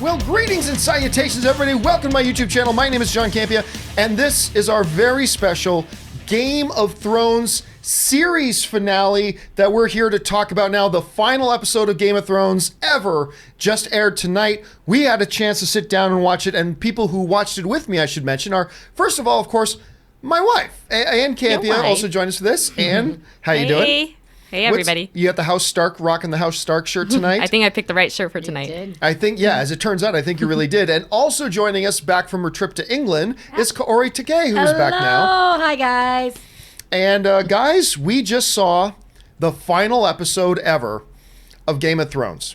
Well, greetings and salutations, everybody. Welcome to my YouTube channel. My name is John Campea, and this is our very special Game of Thrones series finale that we're here to talk about now. The final episode of Game of Thrones ever just aired tonight. We had a chance to sit down and watch it, and people who watched it with me, I should mention, are, first of all, of course, my wife, Ann Campea, also joined us for this. Ann, how you doing? Hey, everybody. You got the House Stark, rocking the House Stark shirt tonight? I think I picked the right shirt for tonight. You did. I think, yeah, as it turns out, I think you really did. And also joining us back from her trip to England is Kaori Takei, who's back now. Hello, hi guys. And guys, we just saw the final episode ever of Game of Thrones.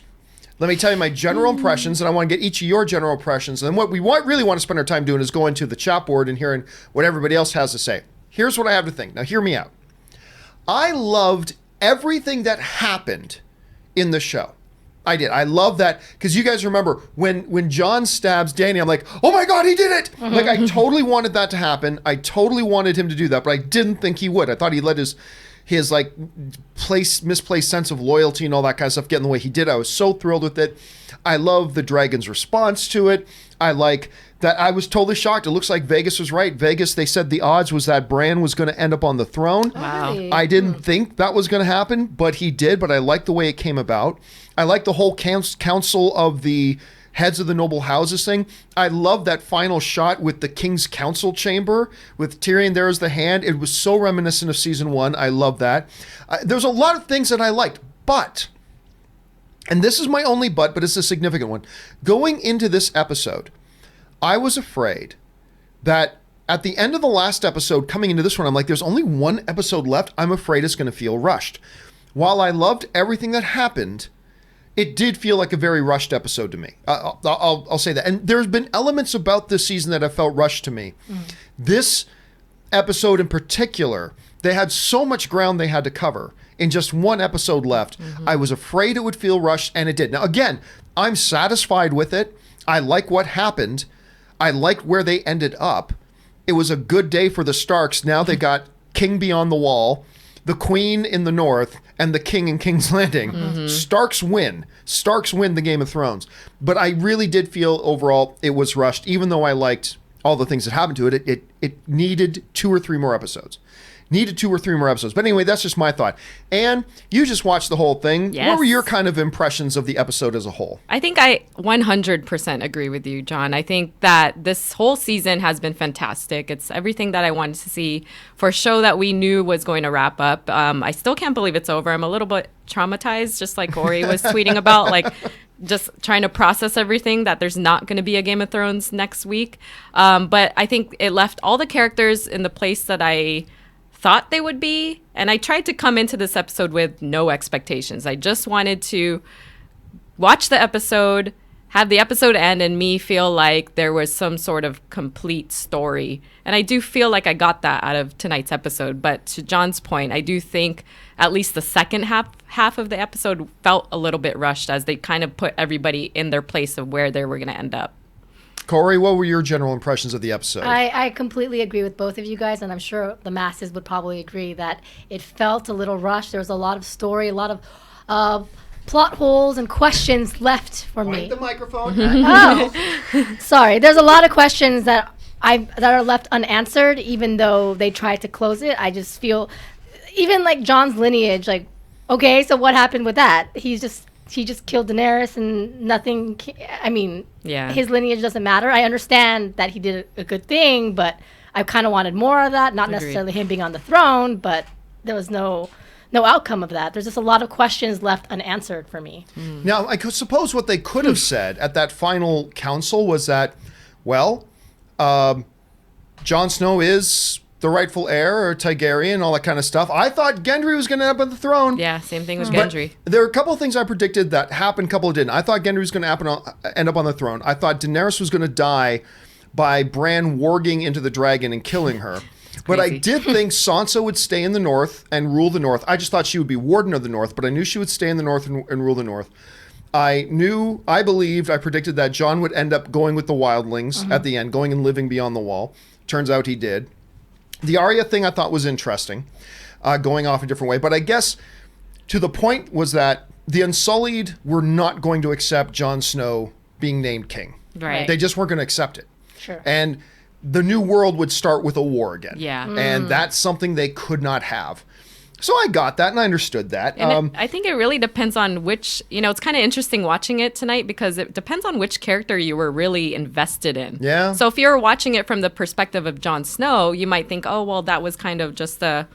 Let me tell you my general impressions, and I want to get each of your general impressions. And what we really want to spend our time doing is going to the chat board and hearing what everybody else has to say. Here's what I have to think. Now, hear me out. I loved everything that happened in the show. I did. I love that because you guys remember when John stabs Dany, I'm like, oh my God, he did it. Like, I totally wanted that to happen. I totally wanted him to do that, but I didn't think he would. I thought he let his like misplaced sense of loyalty and all that kind of stuff get in the way. He did. I was so thrilled with it. I love the dragon's response to it. I like that. I was totally shocked. It looks like Vegas was right. Vegas, they said the odds was that Bran was going to end up on the throne. Wow. Really? I didn't think that was going to happen, but he did. But I like the way it came about. I like the whole council of the heads of the noble houses thing. I love that final shot with the King's Council chamber with Tyrion there as the hand. It was so reminiscent of season 1. I love that. There's a lot of things that I liked, but, and this is my only but it's a significant one. Going into this episode, I was afraid that at the end of the last episode, coming into this one, I'm like, there's only one episode left. I'm afraid it's going to feel rushed. While I loved everything that happened, it did feel like a very rushed episode to me. I'll say that. And there's been elements about this season that have felt rushed to me. This episode in particular, they had so much ground they had to cover in just one episode left. I was afraid it would feel rushed, and it did. Now, again, I'm satisfied with it. I like what happened. I like where they ended up. It was a good day for the Starks. Now they got King beyond the wall, the Queen in the north, and the King in King's Landing. Starks win. Starks win the Game of Thrones. But I really did feel overall it was rushed, even though I liked all the things that happened to it. It needed 2 or 3 more episodes. But anyway, that's just my thought. Anne, you just watched the whole thing. Yes. What were your kind of impressions of the episode as a whole? I think I 100% agree with you, John. I think that this whole season has been fantastic. It's everything that I wanted to see for a show that we knew was going to wrap up. I still can't believe it's over. I'm a little bit traumatized, just like Kaori was tweeting about, like just trying to process everything, that there's not going to be a Game of Thrones next week. But I think it left all the characters in the place that I thought they would be, and I tried to come into this episode with no expectations. I just wanted to watch the episode, have the episode end, and me feel like there was some sort of complete story. And I do feel like I got that out of tonight's episode. But to John's point, I do think at least the second half of the episode felt a little bit rushed, as they kind of put everybody in their place of where they were going to end up. Kaori, what were your general impressions of the episode? I completely agree with both of you guys, and I'm sure the masses would probably agree that it felt a little rushed. There was a lot of story, a lot of plot holes and questions left for me. The microphone. Oh, sorry. There's a lot of questions that are left unanswered, even though they tried to close it. I just feel, even like John's lineage, like, okay, so what happened with that? He just killed Daenerys and nothing. I mean, his lineage doesn't matter. I understand that he did a good thing, but I kind of wanted more of that. Not necessarily him being on the throne, but there was no outcome of that. There's just a lot of questions left unanswered for me. Now, I could suppose what they could have said at that final council was that, well, Jon Snow is the rightful heir, or Targaryen, all that kind of stuff. I thought Gendry was going to end up on the throne. Yeah, same thing with Gendry. There are a couple of things I predicted that happened, a couple didn't. I thought Gendry was going to end up on the throne. I thought Daenerys was going to die by Bran warging into the dragon and killing her. But I did think Sansa would stay in the north and rule the north. I just thought she would be warden of the north, but I knew she would stay in the north and rule the north. I predicted that Jon would end up going with the wildlings at the end, going and living beyond the wall. Turns out he did. The Arya thing I thought was interesting, going off a different way. But I guess to the point was that the Unsullied were not going to accept Jon Snow being named king. Right. They just weren't going to accept it. Sure. And the new world would start with a war again. Yeah. And that's something they could not have. So I got that and I understood that. And I think it really depends on which, it's kind of interesting watching it tonight because it depends on which character you were really invested in. Yeah. So if you're watching it from the perspective of Jon Snow, you might think, oh, well, that was kind of just a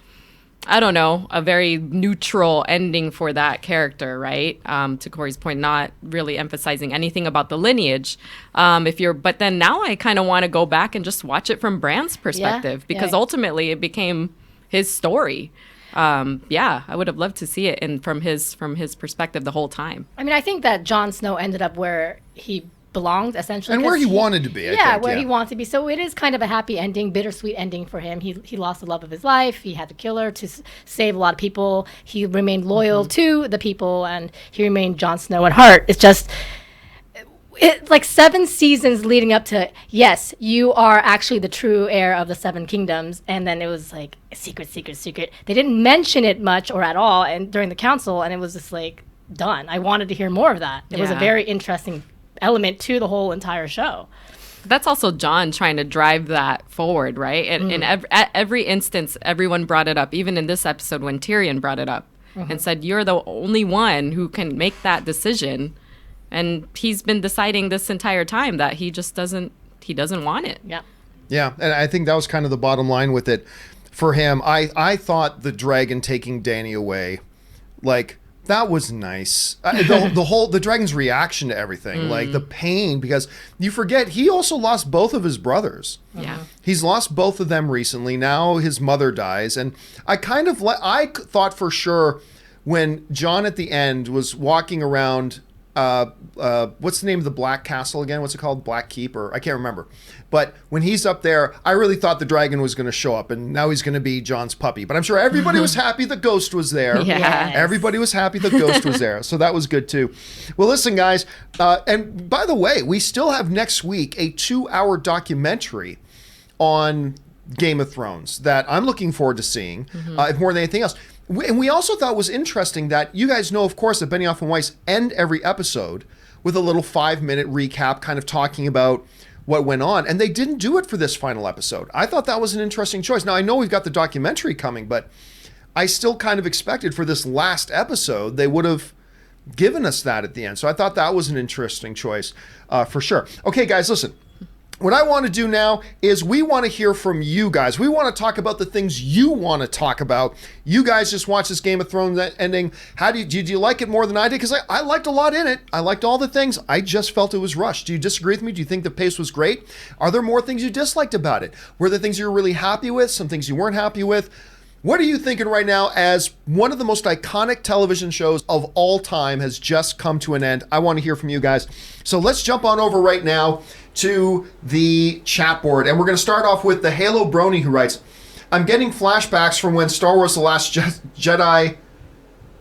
very neutral ending for that character, right? To Corey's point, not really emphasizing anything about the lineage. But then now I kind of want to go back and just watch it from Bran's perspective because ultimately it became his story. I would have loved to see it from his perspective the whole time. I mean, I think that Jon Snow ended up where he belonged, essentially. And where he wanted to be, I think. Where he wanted to be. So it is kind of a happy ending, bittersweet ending for him. He lost the love of his life. He had to kill her to save a lot of people. He remained loyal to the people, and he remained Jon Snow at heart. It's just... like 7 seasons leading up to, yes, you are actually the true heir of the 7 kingdoms. And then it was like, secret. They didn't mention it much or at all and during the council, and it was just like, done. I wanted to hear more of that. It was a very interesting element to the whole entire show. That's also John trying to drive that forward, right? And at every instance, everyone brought it up, even in this episode when Tyrion brought it up and said, you're the only one who can make that decision. And he's been deciding this entire time that he just doesn't want it. Yeah. Yeah, and I think that was kind of the bottom line with it for him. I thought the dragon taking Dany away, like, that was nice. The dragon's reaction to everything, like the pain, because you forget he also lost both of his brothers. Yeah. He's lost both of them recently. Now his mother dies, and I thought for sure when Jon at the end was walking around. What's the name of the Black Castle again? What's it called? Black Keep, or I can't remember. But when he's up there, I really thought the dragon was going to show up, and now he's going to be Jon's puppy. But I'm sure everybody was happy the ghost was there. Yeah. Everybody was happy the ghost was there. So that was good too. Well, listen, guys, and by the way, we still have next week a 2-hour documentary on Game of Thrones that I'm looking forward to seeing more than anything else. And we also thought it was interesting that you guys know, of course, that Benioff and Weiss end every episode with a little 5-minute recap kind of talking about what went on. And they didn't do it for this final episode. I thought that was an interesting choice. Now, I know we've got the documentary coming, but I still kind of expected for this last episode, they would have given us that at the end. So I thought that was an interesting choice for sure. Okay, guys, listen. What I want to do now is we want to hear from you guys. We want to talk about the things you want to talk about. You guys just watched this Game of Thrones ending. Did you like it more than I did? Because I liked a lot in it. I liked all the things. I just felt it was rushed. Do you disagree with me? Do you think the pace was great? Are there more things you disliked about it? Were there things you were really happy with? Some things you weren't happy with? What are you thinking right now as one of the most iconic television shows of all time has just come to an end? I want to hear from you guys. So let's jump on over right now to the chat board. And we're going to start off with the Halo Brony, who writes, I'm getting flashbacks from when Star Wars The Last Jedi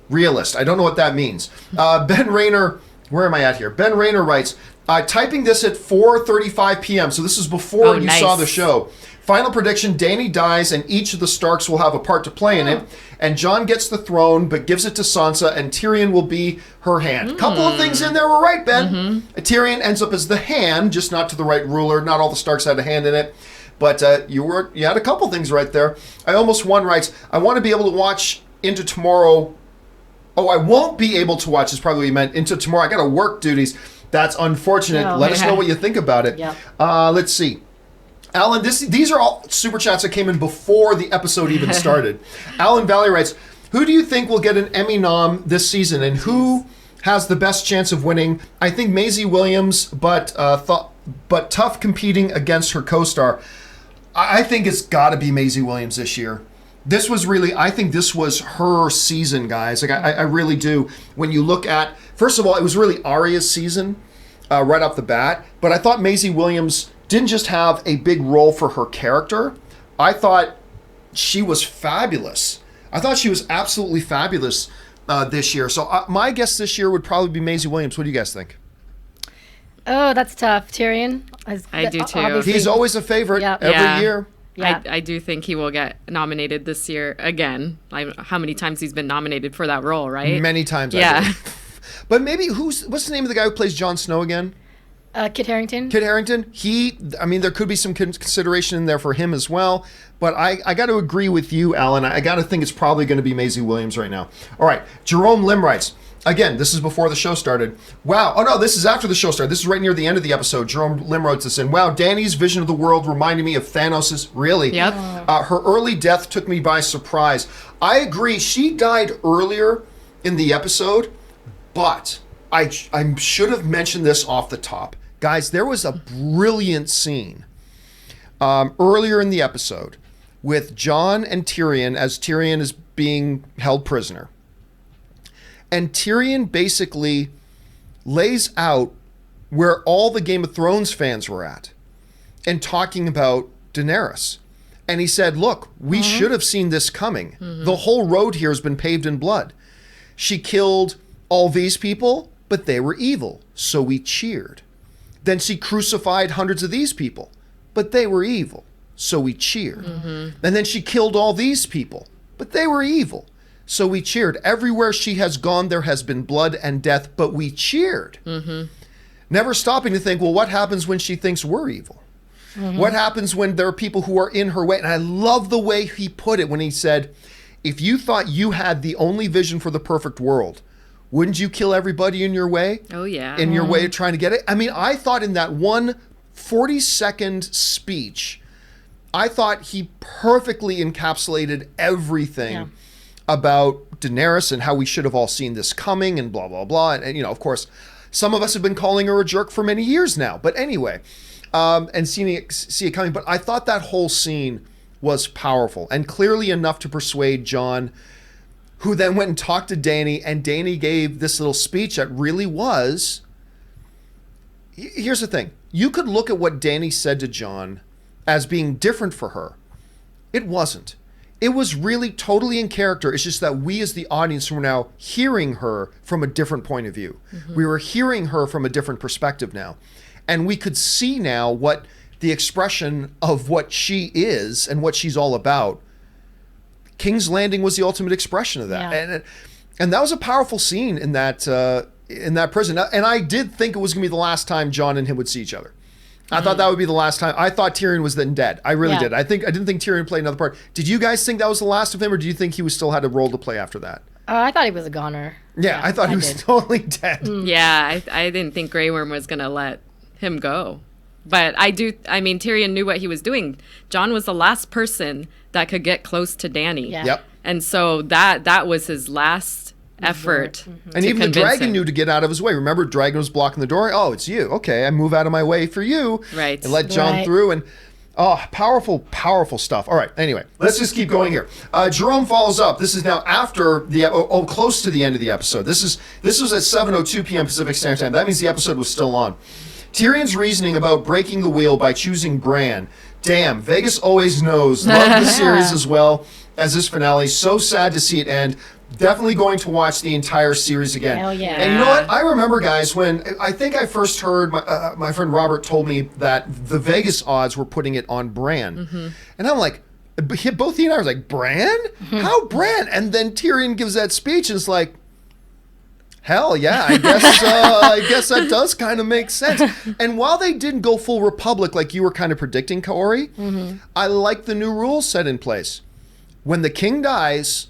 realist. I don't know what that means. Ben Rayner, where am I at here? Ben Rayner writes, typing this at 4:35 p.m. So this is before you saw the show. Final prediction, Dany dies and each of the Starks will have a part to play in it. And Jon gets the throne but gives it to Sansa and Tyrion will be her hand. Couple of things in there were right, Ben. Tyrion ends up as the hand, just not to the right ruler. Not all the Starks had a hand in it. But you had a couple things right there. I Almost Won writes, I want to be able to watch into tomorrow. Oh, I won't be able to watch is probably what you meant. Into tomorrow. I got to work duties. That's unfortunate. Let us know what you think about it. Let's see. Alan, these are all super chats that came in before the episode even started. Alan Valley writes, who do you think will get an Emmy nom this season and who has the best chance of winning? I think Maisie Williams, but tough competing against her co-star. I think it's got to be Maisie Williams this year. I think this was her season, guys. Like I really do. When you look at, first of all, it was really Arya's season right off the bat, but I thought Maisie Williams didn't just have a big role for her character. I thought she was fabulous. I thought she was absolutely fabulous this year. So my guess this year would probably be Maisie Williams. What do you guys think? Oh, that's tough. Tyrion? I do too. Obviously. He's always a favorite every year. Yeah. I do think he will get nominated this year again. How many times he's been nominated for that role, right? Many times, yeah. I believe. But maybe what's the name of the guy who plays Jon Snow again? Kit Harington. Kit Harington, there could be some consideration in there for him as well. But I got to agree with you, Alan. I got to think it's probably going to be Maisie Williams right now. All right, Jerome Lim writes, again, this is before the show started. Wow. Oh, no, this is after the show started. This is right near the end of the episode. Jerome Lim wrote this in. Wow, Dany's vision of the world reminded me of Thanos'. Really? Yep. Her early death took me by surprise. I agree. She died earlier in the episode, but I should have mentioned this off the top. Guys, there was a brilliant scene earlier in the episode with Jon and Tyrion as Tyrion is being held prisoner. And Tyrion basically lays out where all the Game of Thrones fans were at and talking about Daenerys. And he said, look, we should have seen this coming. The whole road here has been paved in blood. She killed all these people, but they were evil, so we cheered. Then she crucified hundreds of these people, but they were evil, so we cheered. And then she killed all these people, but they were evil, so we cheered. Everywhere she has gone, there has been blood and death, but we cheered. Never stopping to think, well, what happens when she thinks we're evil? What happens when there are people who are in her way? And I love the way he put it when he said, if you thought you had the only vision for the perfect world, wouldn't you kill everybody in your way? Oh, yeah. In your way of trying to get it? I mean, I thought in that one 40-second speech, I thought he perfectly encapsulated everything about Daenerys and how we should have all seen this coming and blah, blah, blah. And of course, some of us have been calling her a jerk for many years now. But anyway, and see it coming. But I thought that whole scene was powerful and clearly enough to persuade Jon, who then went and talked to Dany, and Dany gave this little speech that really was... Here's the thing. You could look at what Dany said to Jon as being different for her. It wasn't. It was really totally in character. It's just that we as the audience were now hearing her from a different point of view. We were hearing her from a different perspective now. And we could see now what the expression of what she is and what she's all about. King's Landing was the ultimate expression of that. Yeah. And that was a powerful scene in that prison. And I did think it was going to be the last time Jon and him would see each other. I thought that would be the last time. I thought Tyrion was then dead. I really did. I didn't think Tyrion played another part. Did you guys think that was the last of him, or do you think he still had a role to play after that? I thought he was a goner. Yeah, I thought he was totally dead. Yeah, I didn't think Grey Worm was going to let him go. But Tyrion knew what he was doing. Jon was the last person that could get close to Dany. Yeah. Yep. And so that was his last effort. And even the dragon knew to get out of his way. Remember, dragon was blocking the door. Oh, it's you. Okay, I move out of my way for you. Right. And let Jon through. And powerful, powerful stuff. All right. Anyway, let's just keep going here. Jerome follows up. This is now after close to the end of the episode. This was at 7:02 p.m. Pacific Standard Time. That means the episode was still on. Tyrion's reasoning about breaking the wheel by choosing Bran. Damn, Vegas always knows. Love the series as well as this finale. So sad to see it end. Definitely going to watch the entire series again. Hell yeah. And you know what? I remember, guys, when I think I first heard, my friend Robert told me that the Vegas odds were putting it on Bran. And I'm like, both he and I were like, Bran? How Bran? And then Tyrion gives that speech and it's like, hell yeah, I guess that does kind of make sense. And while they didn't go full Republic like you were kind of predicting, Kaori, I like the new rules set in place. When the king dies,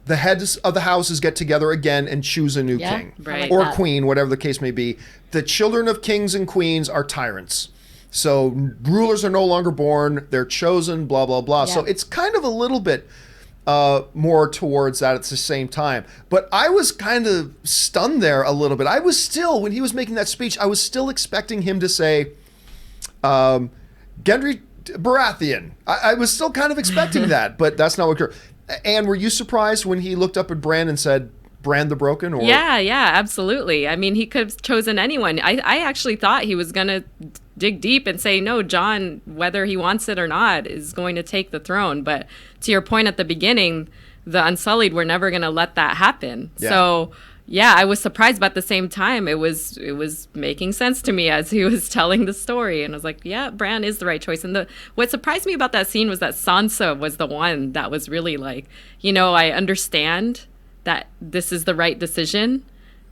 the heads of the houses get together again and choose a new king. Right. Or queen, whatever the case may be. The children of kings and queens are tyrants. So rulers are no longer born, they're chosen, blah, blah, blah. So it's kind of a little bit more towards that at the same time. But I was kind of stunned there a little bit. I was still, when he was making that speech, I was still expecting him to say, Gendry Baratheon. I was still kind of expecting that, but that's not what occurred. Anne, were you surprised when he looked up at Bran and said, Bran the Broken? Or? Yeah, absolutely. I mean, he could have chosen anyone. I actually thought he was going to dig deep and say, no, Jon, whether he wants it or not, is going to take the throne. But to your point at the beginning, the Unsullied were never going to let that happen. Yeah. So, yeah, I was surprised, but at the same time, it was making sense to me as he was telling the story. And I was like, yeah, Bran is the right choice. And what surprised me about that scene was that Sansa was the one that was really like, I understand that this is the right decision,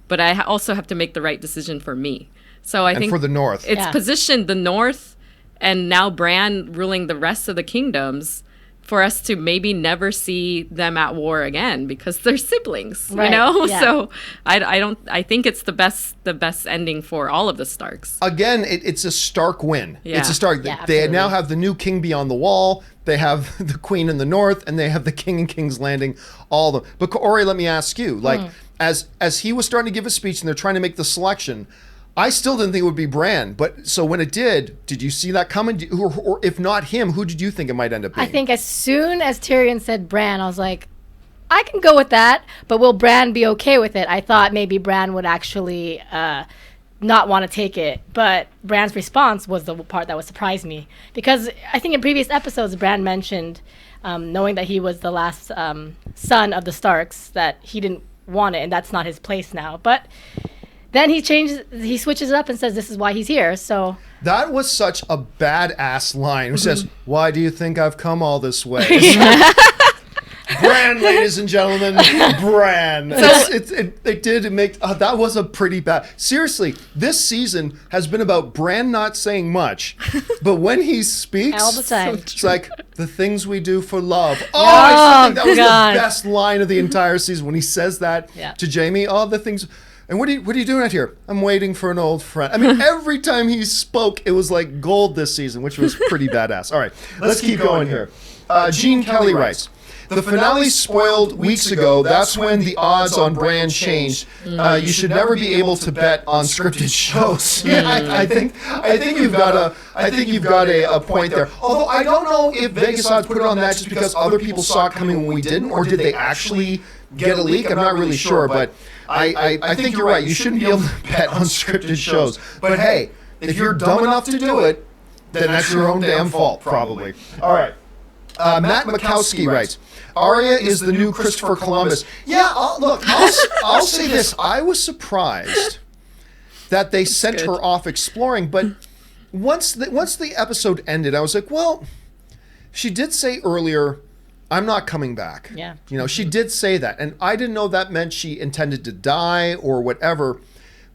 but I also have to make the right decision for me. So I And think for the North. it's Yeah. positioned the North and now Bran ruling the rest of the kingdoms for us to maybe never see them at war again because they're siblings, Right, you know? yeah. So I think it's the best ending for all of the Starks. Again, it's a Stark win. Yeah. It's a Stark. Yeah, they absolutely. now have the new king beyond the wall. They have the queen in the north, and they have the king in King's Landing. All of them. But Kaori, let me ask you: like, as he was starting to give a speech, and they're trying to make the selection, I still didn't think it would be Bran. But so when it did you see that coming? Or if not him, who did you think it might end up being? I think as soon as Tyrion said Bran, I was like, I can go with that, but will Bran be okay with it? I thought maybe Bran would actually not want to take it, but Bran's response was the part that would surprise me. Because I think in previous episodes, Bran mentioned, knowing that he was the last son of the Starks, that he didn't want it, and that's not his place now. But then he switches it up and says this is why he's here, so... That was such a badass line. It says, "Why do you think I've come all this way?" Bran, ladies and gentlemen, Bran. That was a pretty bad. Seriously, this season has been about Bran not saying much, but when he speaks, All the time. it's like the things we do for love. I still think that was God. the best line of the entire season when he says that Yeah. to Jaime. Oh, the things. And what are you doing out here? I'm waiting for an old friend. I mean, every time he spoke, it was like gold this season, which was pretty badass. All right, let's keep going here. Gene Kelly writes, "The finale spoiled weeks ago. That's when the odds on Bran changed. You should never be able to bet on scripted shows." Yeah, I think you've got a point there. Although I don't know if Vegas odds put it on that just because other people saw it coming when we didn't, or did they actually get a leak? I'm not really sure, but I think you're right. You shouldn't be able to bet on scripted shows. But hey, if you're dumb enough to do it, then that's your own damn fault, probably. All right. Matt Mikowski writes, "Arya is the new Christopher Columbus." Yeah, I'll say this. I was surprised that they sent her off exploring, but once the episode ended, I was like, well, she did say earlier, "I'm not coming back." Yeah. You know, she did say that, and I didn't know that meant she intended to die or whatever.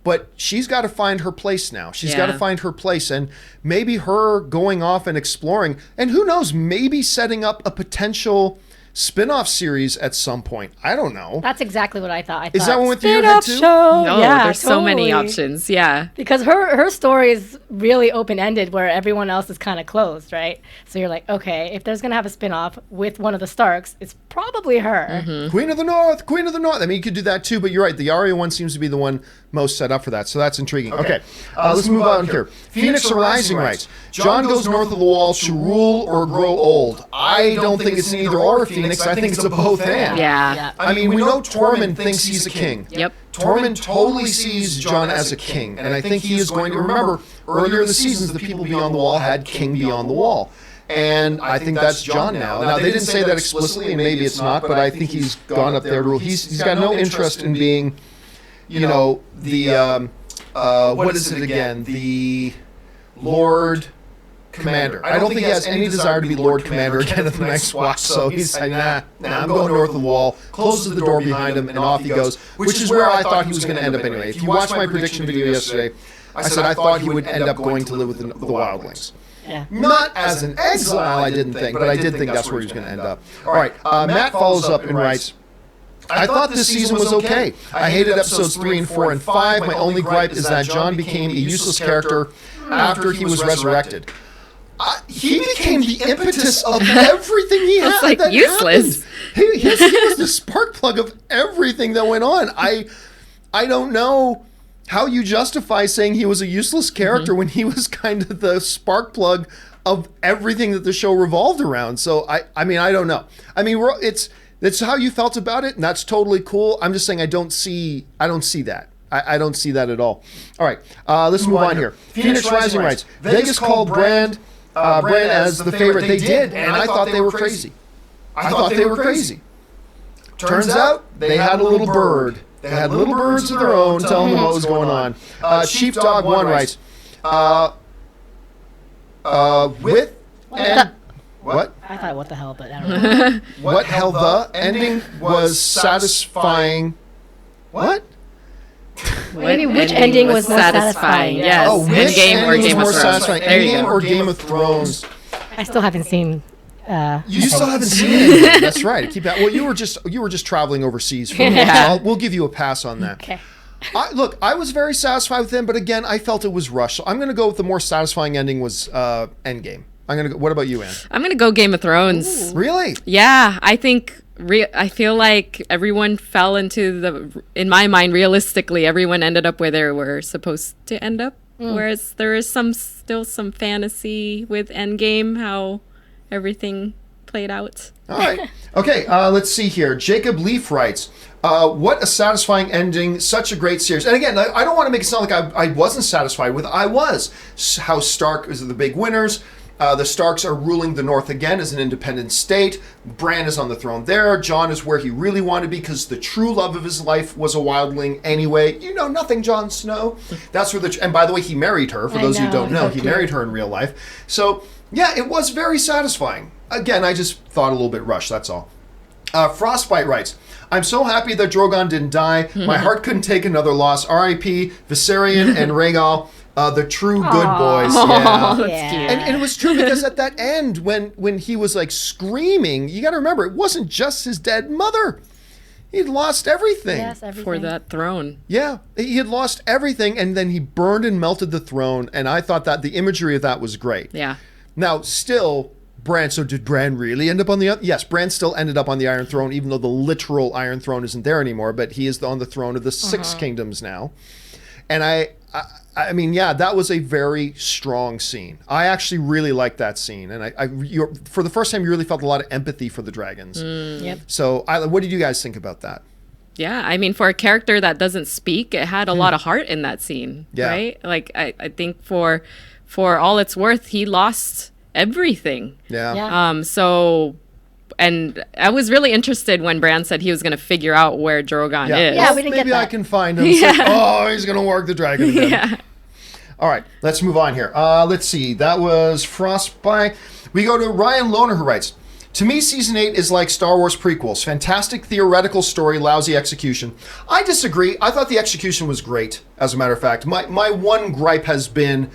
But she's got to find her place now. She's got to find her place. And maybe her going off and exploring, and who knows, maybe setting up a potential spin-off series at some point. I don't know. That's exactly what I thought. Is that one with your head too? Show. No, Yeah, there's so many totally. options. Yeah. Because her story is really open-ended where everyone else is kind of closed, right? So you're like, okay, if there's going to have a spin-off with one of the Starks, it's probably her. Queen of the North, Queen of the North. I mean, you could do that too, but you're right. The Arya one seems to be the one most set up for that. So that's intriguing. Okay, let's move on here. Phoenix Rising writes, "Jon goes north of the wall to rule or grow old." I don't think it's an either or, Phoenix. I think it's a both and. Yeah. I mean, we know Tormund thinks he's a king. Yep. Tormund totally sees Jon as a king, and I think he is going to remember earlier in the seasons the people beyond the wall had king beyond the wall. And I think that's Jon now. Now, they didn't say that explicitly, and maybe it's not, but I think he's gone up there to rule. He's got no interest in being, you know, the, what is it again? The Lord Commander. I don't think he has any desire to be Lord Commander again at the next watch, so he's like, nah, I'm going north of the wall, closes the door behind him, and off he goes, which is where I thought he was going to end up anyway. If you watched my prediction video yesterday, I said I thought he would end up going to live with the wildlings. Yeah. Not as an exile, I didn't think, but I did think that's where he was going to end up. All right, Matt follows up and writes, "I thought this season was okay. I hated episodes 3 and 4 and 5. My only gripe is that Jon became a useless character after he was resurrected." He became the impetus of everything he had. It's like that useless. happened. He was the spark plug of everything that went on. I don't know how you justify saying he was a useless character when he was kind of the spark plug of everything that the show revolved around. So I mean, I don't know. I mean, it's how you felt about it, and that's totally cool. I'm just saying I don't see that. I don't see that at all. All right, let's move on here. Phoenix Rising writes, "Vegas called Bran as the favorite." They did, and I thought they were crazy. Turns out they had a little bird. They had little birds of their own telling them what was going on. Sheepdog 1 writes, with and what? I thought, what the hell, but I don't know. What hell the ending was satisfying. What? Maybe which ending was more satisfying? Yes. Oh, which Endgame or ending was Game more of Thrones? satisfying? There you Endgame go. or Game of Thrones? I still haven't seen. You still haven't seen it. That's right. Keep that. Well, you were just traveling overseas for a while. Yeah. So we'll give you a pass on that. Okay. I was very satisfied with him, but again, I felt it was rushed. So I'm going to go with the more satisfying ending was Endgame. I'm going to go. What about you, Anne? I'm gonna go Game of Thrones. Really? Yeah, I think I feel like everyone fell into in my mind, realistically, everyone ended up where they were supposed to end up. Whereas there is still some fantasy with Endgame, how everything played out. All right. Okay, let's see here. Jacob Leaf writes, what a satisfying ending, such a great series. And again, I don't want to make it sound like I wasn't satisfied with it. I was. How Stark is the big winners. The Starks are ruling the North again as an independent state. Bran is on the throne there. Jon is where he really wanted to be because the true love of his life was a wildling anyway. You know nothing, Jon Snow. That's where and by the way, he married her. For those of you who don't know, he married her in real life. So yeah, it was very satisfying. Again, I just thought a little bit rushed, that's all. Frostbite writes, I'm so happy that Drogon didn't die. My heart couldn't take another loss. R.I.P. Viserion and Rhaegal. The true good boys. Yeah. That's Yeah. cute. And it was true because at that end, when he was like screaming, you got to remember, it wasn't just his dead mother. He'd lost everything. Yes, everything. For that throne. Yeah, he had lost everything, and then he burned and melted the throne. And I thought that the imagery of that was great. Yeah. Now, still, Bran. So did Bran really end up on the? Yes, Bran still ended up on the Iron Throne, even though the literal Iron Throne isn't there anymore. But he is on the throne of the Six Kingdoms now. And I mean, yeah, that was a very strong scene. I actually really liked that scene, and for the first time, you really felt a lot of empathy for the dragons. Yep. So, what did you guys think about that? Yeah, I mean, for a character that doesn't speak, it had a lot of heart in that scene, Yeah. right? Like, I think for all it's worth, he lost everything. Yeah. Yeah. And I was really interested when Bran said he was going to figure out where Drogon is. Yeah, we didn't get maybe I that. can find him. It's like, oh, he's gonna work the dragon again. Yeah. All right, let's move on here. Let's see. That was Frostbite. We go to Ryan Lohner, who writes, to me, Season 8 is like Star Wars prequels. Fantastic theoretical story, lousy execution. I disagree. I thought the execution was great, as a matter of fact. My one gripe has been,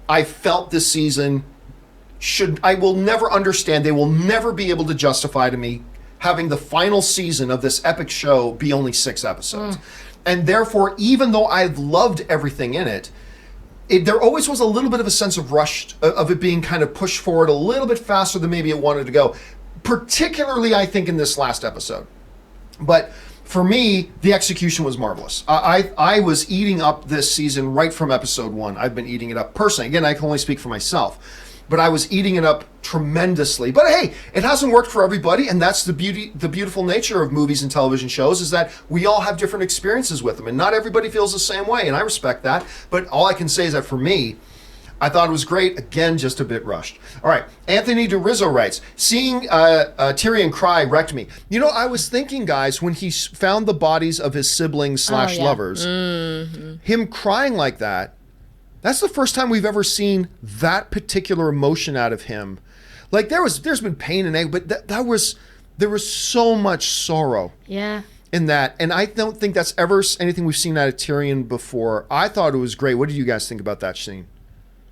I felt this season I will never understand, they will never be able to justify to me having the final season of this epic show be only 6 episodes. And therefore, even though I've loved everything in it, there always was a little bit of a sense of rush, of it being kind of pushed forward a little bit faster than maybe it wanted to go. Particularly, I think, in this last episode. But for me, the execution was marvelous. I was eating up this season right from episode 1. I've been eating it up personally. Again, I can only speak for myself. But I was eating it up tremendously. But hey, it hasn't worked for everybody, and that's the beautiful nature of movies and television shows, is that we all have different experiences with them, and not everybody feels the same way, and I respect that. But all I can say is that for me, I thought it was great. Again, just a bit rushed. All right, Anthony DeRizzo writes, seeing Tyrian Cry wrecked me. You know, I was thinking, guys, when he found the bodies of his siblings / lovers, him crying like that, that's the first time we've ever seen that particular emotion out of him. Like there's been pain and anger, but there was so much sorrow. Yeah. In that, and I don't think that's ever anything we've seen out of Tyrion before. I thought it was great. What did you guys think about that scene?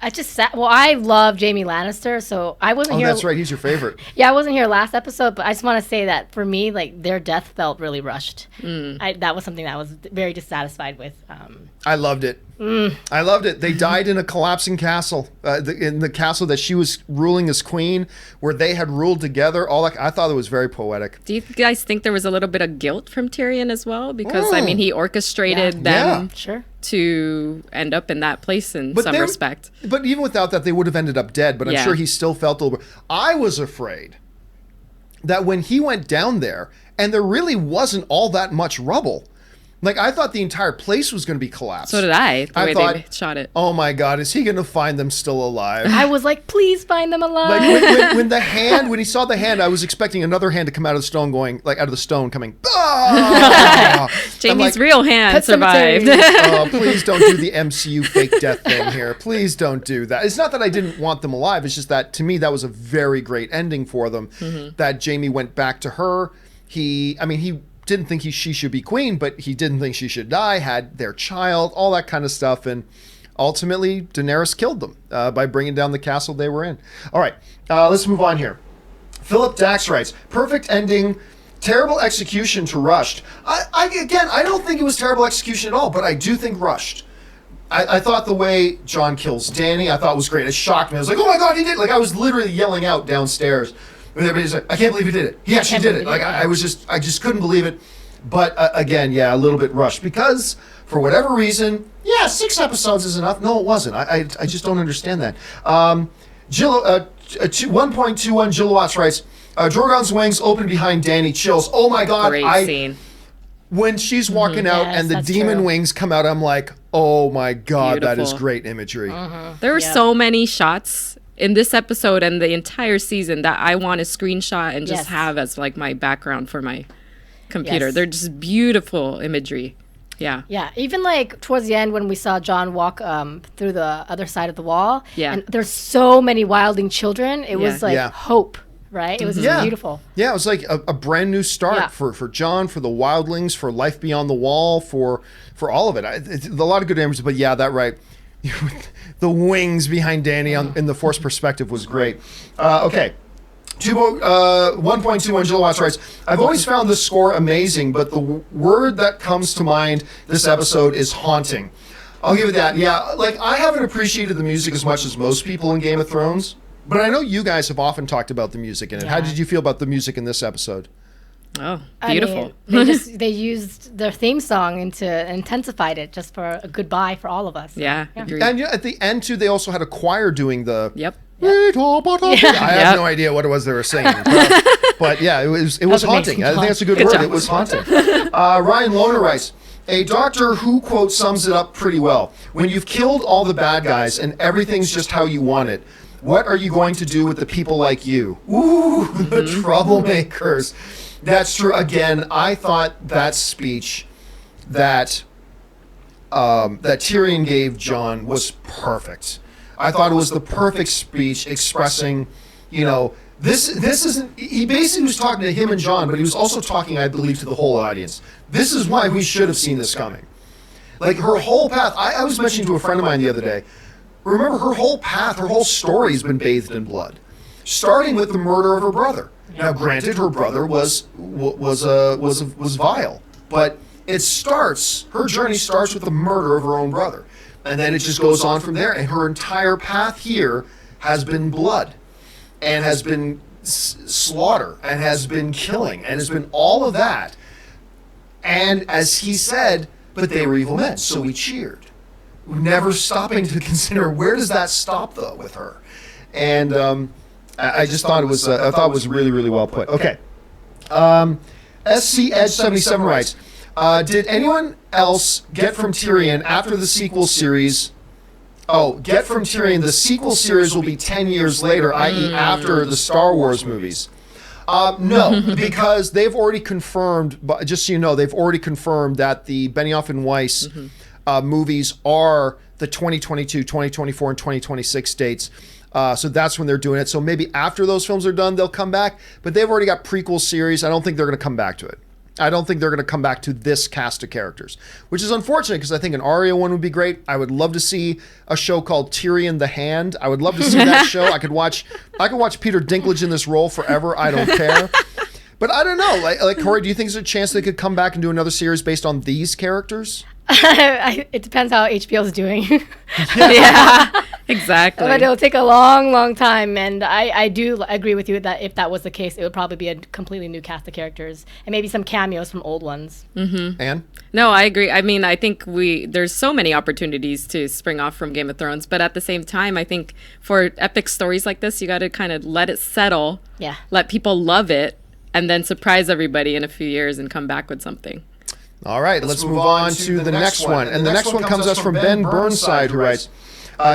I love Jaime Lannister, so I wasn't here. Oh, that's right. He's your favorite. Yeah, I wasn't here last episode, but I just want to say that for me, like, their death felt really rushed. That was something that I was very dissatisfied with. I loved it. I loved it. They died in a collapsing castle, in the castle that she was ruling as queen, where they had ruled together. I thought it was very poetic. Do you guys think there was a little bit of guilt from Tyrion as well? Because, I mean, he orchestrated them Sure. to end up in that place in some respect. But even without that, they would have ended up dead. But I'm sure he still felt a little bit. I was afraid that when he went down there, and there really wasn't all that much rubble. Like, I thought the entire place was going to be collapsed. So did I, the way thought, they shot it. Oh my God, is he going to find them still alive? I was like, please find them alive. Like when he saw the hand, I was expecting another hand to come out of the stone out of the stone coming, ah! Jamie's real hand Pet survived. Oh, please don't do the MCU fake death thing here. Please don't do that. It's not that I didn't want them alive. It's just that, to me, that was a very great ending for them. That Jamie went back to her. He didn't think she should be queen, but he didn't think she should die, had their child, all that kind of stuff. And ultimately, Daenerys killed them by bringing down the castle they were in. All right, let's move on here. Philip Dax writes, perfect ending, terrible execution to rushed. I don't think it was terrible execution at all, but I do think rushed. I thought the way John kills Dany, I thought was great. It shocked me. I was like, oh my God, he did it. Like, I was literally yelling out downstairs. And everybody's like, I can't believe he did it. He actually did it. Like, I just couldn't believe it. But again, yeah, a little bit rushed. Because, for whatever reason, 6 episodes is enough. No, it wasn't. I just don't understand that. 1.21 Gilowatts writes, Drogon's wings open behind Dany, chills. Oh my God. Great scene. When she's walking out and the demon wings come out, I'm like, oh my God, that is great imagery. There were so many shots in this episode and the entire season that I want to screenshot and just have as like my background for my computer. They're just beautiful imagery. Yeah. Yeah. Even like towards the end when we saw John walk through the other side of the wall. Yeah. And there's so many wildling children. It was like hope. Right? It was just beautiful. Yeah, it was like a brand new start for John, for the wildlings, for life beyond the wall, for all of it. It's a lot of good images, but yeah, that right. The wings behind Dany in the Force perspective was great. Okay. 1.21 Gilowatts writes, I've always found this score amazing, but the word that comes to mind this episode is haunting. I'll give it that. Yeah, like I haven't appreciated the music as much as most people in Game of Thrones. But I know you guys have often talked about the music in it. Yeah. How did you feel about the music in this episode? Oh, beautiful. I mean, they used their theme song and intensified it just for a goodbye for all of us. Yeah. And at the end, too, they also had a choir doing the... Yep. I have no idea what it was they were singing. But yeah, it was haunting. I think that's a good word. It was haunting. Ryan Lohner writes, a Doctor Who quote sums it up pretty well. When you've killed all the bad guys and everything's just how you want it, what are you going to do with the people like you? Ooh, the troublemakers. That's true. Again, I thought that speech that Tyrion gave John was perfect. I thought it was the perfect speech expressing, this isn't... He basically was talking to him and John, but he was also talking, I believe, to the whole audience. This is why we should have seen this coming. Like, her whole path... I was mentioning to a friend of mine the other day, remember, her whole path, her whole story has been bathed in blood, starting with the murder of her brother. Now, granted, her brother was vile, but her journey starts with the murder of her own brother, and then it just goes on from there. And her entire path here has been blood, and has been slaughter, and has been killing, and has been all of that. And as he said, but they were evil men, so we cheered. Never stopping to consider where does that stop though with her, and I just thought it was really, really well put. Okay, SC Edge 77 writes, did anyone else get from Tyrion after the sequel series? Get from Tyrion the sequel series will be 10 years later, i.e. after the Star Wars movies. No, because they've already confirmed. But just so you know, they've already confirmed that the Benioff and Weiss. Movies are the 2022, 2024, and 2026 dates. So that's when they're doing it. So maybe after those films are done, they'll come back. But they've already got prequel series. I don't think they're going to come back to it. I don't think they're going to come back to this cast of characters, which is unfortunate because I think an Arya one would be great. I would love to see a show called Tyrion the Hand. I would love to see that show. I could watch Peter Dinklage in this role forever. I don't care. But I don't know. Like Kaori, do you think there's a chance they could come back and do another series based on these characters? It depends how HBO's doing. Yeah, exactly. But it'll take a long, long time. And I do agree with you that if that was the case, it would probably be a completely new cast of characters and maybe some cameos from old ones. Mm-hmm. Anne? No, I agree. I mean, I think there's so many opportunities to spring off from Game of Thrones. But at the same time, I think for epic stories like this, you got to kind of let it settle. Yeah. Let people love it. And then surprise everybody in a few years and come back with something. All right, let's move on to the next one. And the next one comes us from Ben Burnside, who writes,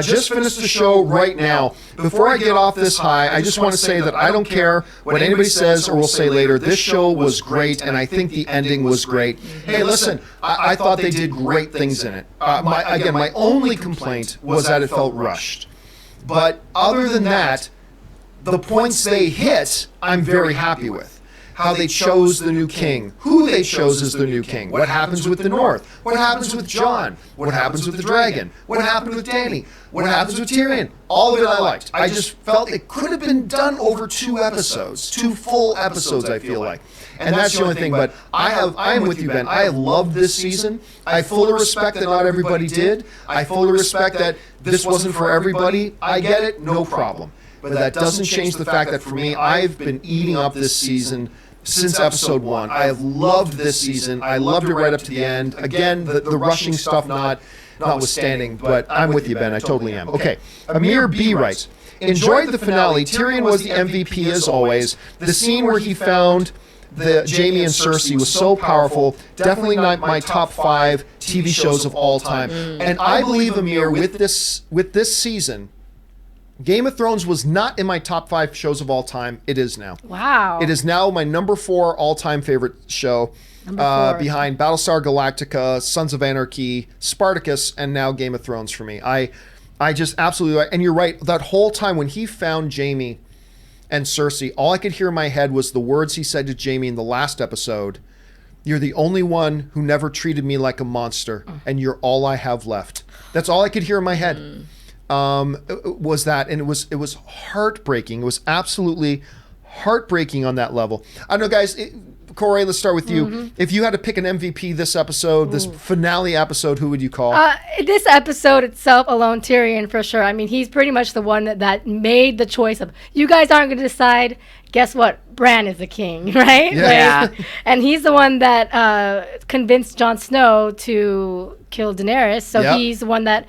just finished the show right now. Before I get off this high, I just want to say that I don't care what anybody says or will say later. This show was great, and I think the ending was great. Hey, listen, I thought they did great things in it. My only complaint was that it felt rushed. But other than that, the points they hit, I'm very happy with. how they chose the new king, who they chose as the new king, what happens with the North, what happens with Jon, what happens with the dragon, what happened with Dany, what happens with Tyrion. All of it I liked. I just felt it could have been done over 2 episodes, 2 full episodes, I feel like. And that's the only thing, but I am with you, Ben. I loved this season. I fully respect that not everybody did. I fully respect that this wasn't for everybody. I get it, no problem. But that doesn't change the fact that for me, I've been eating up this season since episode 1. I have loved this season. I loved it right up to the end. Again, the rushing stuff notwithstanding, but I'm with you, Ben. I totally am. Okay, Amir B writes, enjoyed the finale. Tyrion was the MVP as always. The scene where he found the Jaime and Cersei was so powerful. Definitely not my top 5 TV shows of all time. And I believe, Amir, with this season, Game of Thrones was not in my top 5 shows of all time. It is now. Wow. It is now my number 4 all-time favorite show, behind Battlestar Galactica, Sons of Anarchy, Spartacus, and now Game of Thrones for me. I just absolutely, and you're right, that whole time when he found Jaime and Cersei, all I could hear in my head was the words he said to Jaime in the last episode, "You're the only one who never treated me like a monster, and you're all I have left." That's all I could hear in my head. Was that, and it was heartbreaking. It was absolutely heartbreaking on that level. I don't know, guys. Kaori, let's start with you. If you had to pick an MVP this episode, this finale episode, who would you call? This episode itself alone, Tyrion for sure. I mean, he's pretty much the one that made the choice of, you guys aren't going to decide. Guess what? Bran is the king, right? Yeah. And he's the one that convinced Jon Snow to kill Daenerys. So he's the one that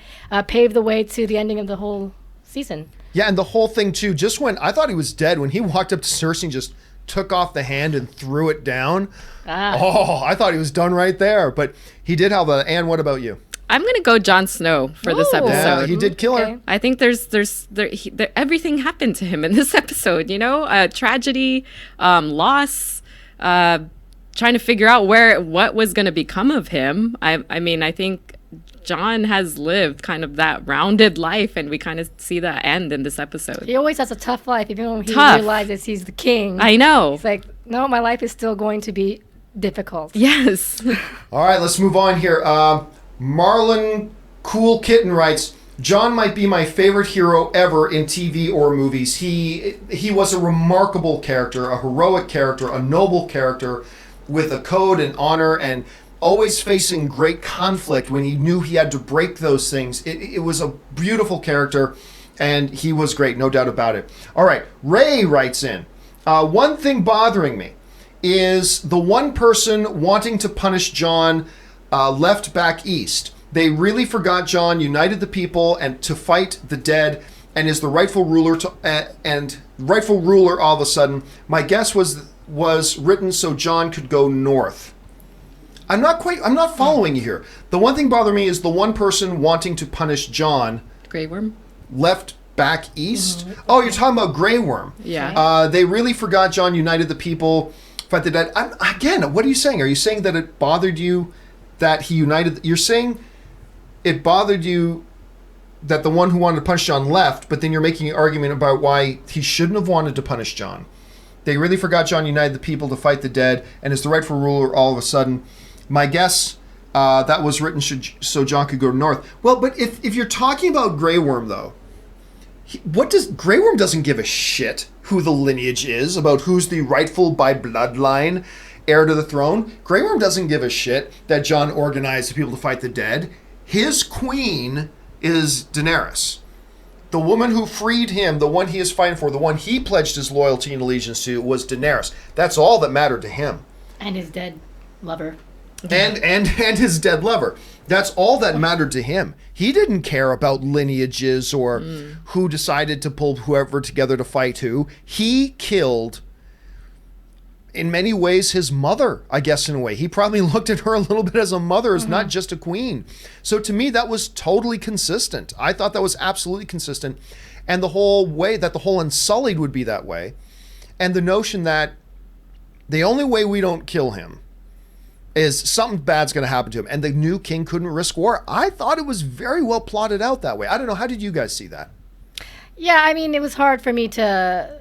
paved the way to the ending of the whole season. Yeah, and the whole thing too, just when I thought he was dead, when he walked up to Cersei and just took off the hand and threw it down. I thought he was done right there. But he did have a, Anne, what about you? I'm going to go Jon Snow for this episode. Yeah, he did kill her. I think everything happened to him in this episode, tragedy, loss, trying to figure out what was going to become of him. I mean, I think Jon has lived kind of that rounded life, and we kind of see the end in this episode. He always has a tough life, even when he realizes he's the king. I know. It's like, no, my life is still going to be difficult. Yes. All right, let's move on here. Marlin Cool Kitten writes, Jon might be my favorite hero ever in TV or movies. He was a remarkable character, a heroic character, a noble character with a code and honor, and always facing great conflict when he knew he had to break those things. It was a beautiful character, and he was great, no doubt about it. All right, Ray writes in, one thing bothering me is the one person wanting to punish Jon left back east. They really forgot Jon united the people and to fight the dead, and is the rightful ruler all of a sudden. My guess was written so Jon could go north. I'm not following you here. The one thing bothering me is the one person wanting to punish Jon, Grey Worm, left back east. Oh, you're talking about Grey Worm. Yeah. They really forgot Jon united the people, fight the dead. Again, what are you saying? Are you saying that it bothered you that he united? You're saying it bothered you that the one who wanted to punish Jon left, but then you're making an argument about why he shouldn't have wanted to punish Jon. They really forgot Jon united the people to fight the dead and is the rightful ruler all of a sudden. My guess, that was written so Jon could go north. Well, but if you're talking about Grey Worm, though, Grey Worm doesn't give a shit who the lineage is, about who's the rightful by bloodline heir to the throne. Grey Worm doesn't give a shit that Jon organized the people to fight the dead. His queen is Daenerys. The woman who freed him, the one he is fighting for, the one he pledged his loyalty and allegiance to, was Daenerys. That's all that mattered to him. And his dead lover. And his dead lover. That's all that mattered to him. He didn't care about lineages or who decided to pull whoever together to fight who. He killed, in many ways, his mother, I guess, in a way. He probably looked at her a little bit as a mother, as not just a queen. So to me, that was totally consistent. I thought that was absolutely consistent. And the whole way that the whole Unsullied would be that way. And the notion that the only way we don't kill him is something bad's going to happen to him, and the new king couldn't risk war. I thought it was very well plotted out that way. I don't know. How did you guys see that? Yeah, I mean, it was hard for me to,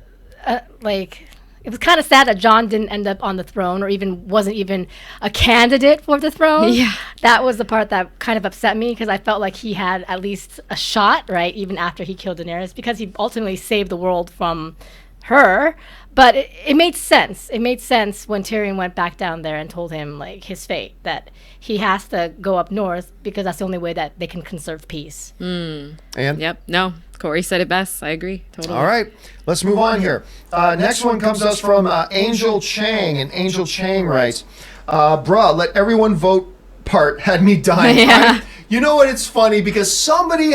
it was kind of sad that John didn't end up on the throne or even wasn't even a candidate for the throne. Yeah. That was the part that kind of upset me because I felt like he had at least a shot, right? Even after he killed Daenerys, because he ultimately saved the world from her. But it made sense. It made sense when Tyrion went back down there and told him like his fate, that he has to go up north because that's the only way that they can conserve peace. And Yep. No, Corey said it best. I agree. Totally. all right, let's move on here. Next one comes us from Angel Chang, and Angel Chang writes, "Bruh, let everyone vote." Part had me dying. Yeah. You know what? It's funny because somebody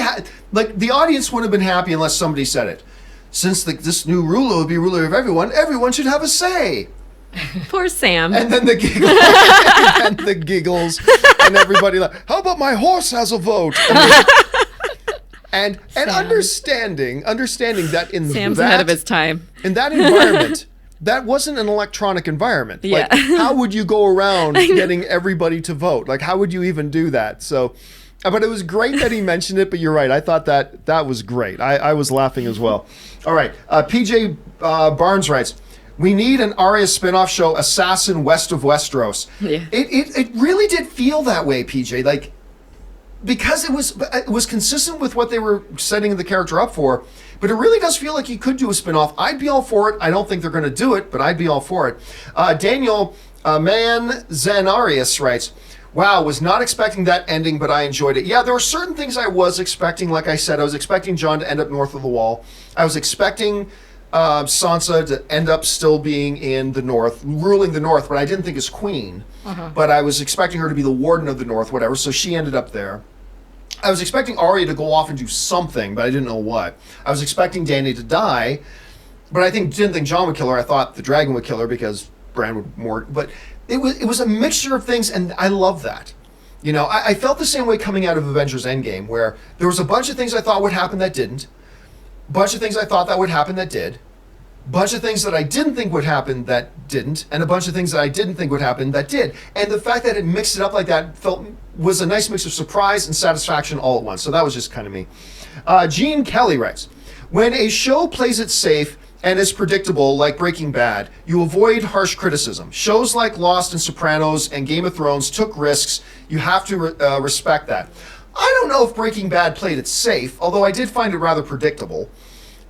like the audience wouldn't have been happy unless somebody said it. Since this new ruler will be ruler of everyone, everyone should have a say. Poor Sam. And then the giggles, and the giggles, and everybody like, how about my horse has a vote? And understanding that in Sam's that, ahead of his time. in that environment, that wasn't an electronic environment. Yeah. Like, how would you go around getting everybody to vote? Like, how would you even do that? So, but it was great that he mentioned it. But you're right. I thought that was great. I was laughing as well. All right. PJ Barnes writes, "We need an Arya spinoff show, Assassin West of Westeros." Yeah. It really did feel that way, PJ. Like, because it was consistent with what they were setting the character up for. But it really does feel like you could do a spinoff. I'd be all for it. I don't think they're going to do it, but I'd be all for it. Daniel Manzanarius writes, "Wow, was not expecting that ending, but I enjoyed it." Yeah, there were certain things I was expecting. Like I said, I was expecting Jon to end up north of the Wall. I was expecting Sansa to end up still being in the North, ruling the North, but I didn't think as queen. But I was expecting her to be the Warden of the North, whatever, so she ended up there. I was expecting Arya to go off and do something, but I didn't know what. I was expecting Dany to die, but didn't think Jon would kill her. I thought the dragon would kill her because Bran would more. But it was a mixture of things, and I love that. You know, I felt the same way coming out of Avengers Endgame, where there was a bunch of things I thought would happen that didn't, bunch of things I thought that would happen that did, bunch of things that I didn't think would happen that didn't, and a bunch of things that I didn't think would happen that did. And the fact that it mixed it up like that was a nice mix of surprise and satisfaction all at once. So that was just kind of me. Gene Kelly writes, "When a show plays it safe and is predictable like Breaking Bad, you avoid harsh criticism. Shows like Lost and Sopranos and Game of Thrones took risks. You have to respect that." I don't know if Breaking Bad played it safe, although I did find it rather predictable.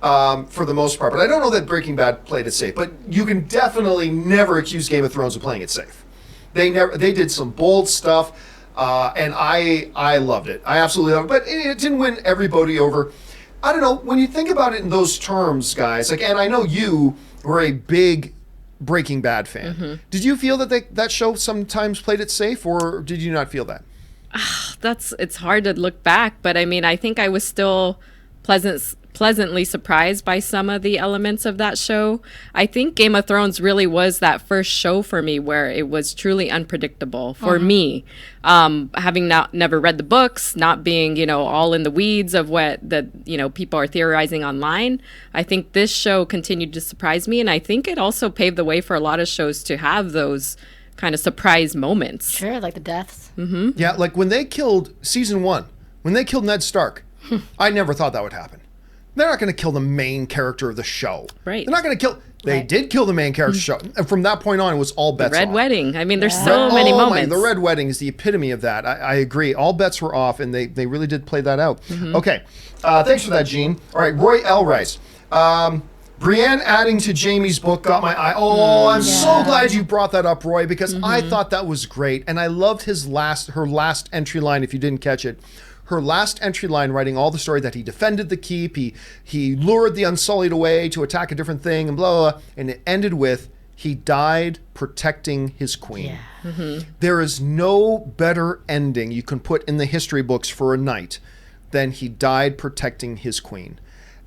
For the most part, but I don't know that Breaking Bad played it safe. But you can definitely never accuse Game of Thrones of playing it safe. They did some bold stuff, and I loved it. I absolutely loved it. But it didn't win everybody over. I don't know, when you think about it in those terms, guys. Like, and I know you were a big Breaking Bad fan. Did you feel that that show sometimes played it safe, or did you not feel that? It's hard to look back, but I mean, I think I was still pleasantly surprised by some of the elements of that show. I think Game of Thrones really was that first show for me where it was truly unpredictable for me. Having never read the books, not being, all in the weeds of what people are theorizing online. I think this show continued to surprise me, and I think it also paved the way for a lot of shows to have those kind of surprise moments. Sure, like the deaths. Yeah, like when they killed season 1, when they killed Ned Stark, I never thought that would happen. They're not going to kill the main character of the show. Right. They're not going to kill. They did kill the main character of the show. And from that point on, it was all bets off. Red Wedding. I mean, there's so many moments. The Red Wedding is the epitome of that. I agree. All bets were off, and they really did play that out. Okay. Thanks for that, Gene. All right. Roy L. writes, Brienne adding to Jamie's book got my eye. Oh, I'm so glad you brought that up, Roy, because I thought that was great. And I loved her last entry line, if you didn't catch it. Her last entry line, writing all the story that he defended the keep, he lured the Unsullied away to attack a different thing, and blah, blah, blah. And it ended with, he died protecting his queen. Yeah. There is no better ending you can put in the history books for a knight than he died protecting his queen.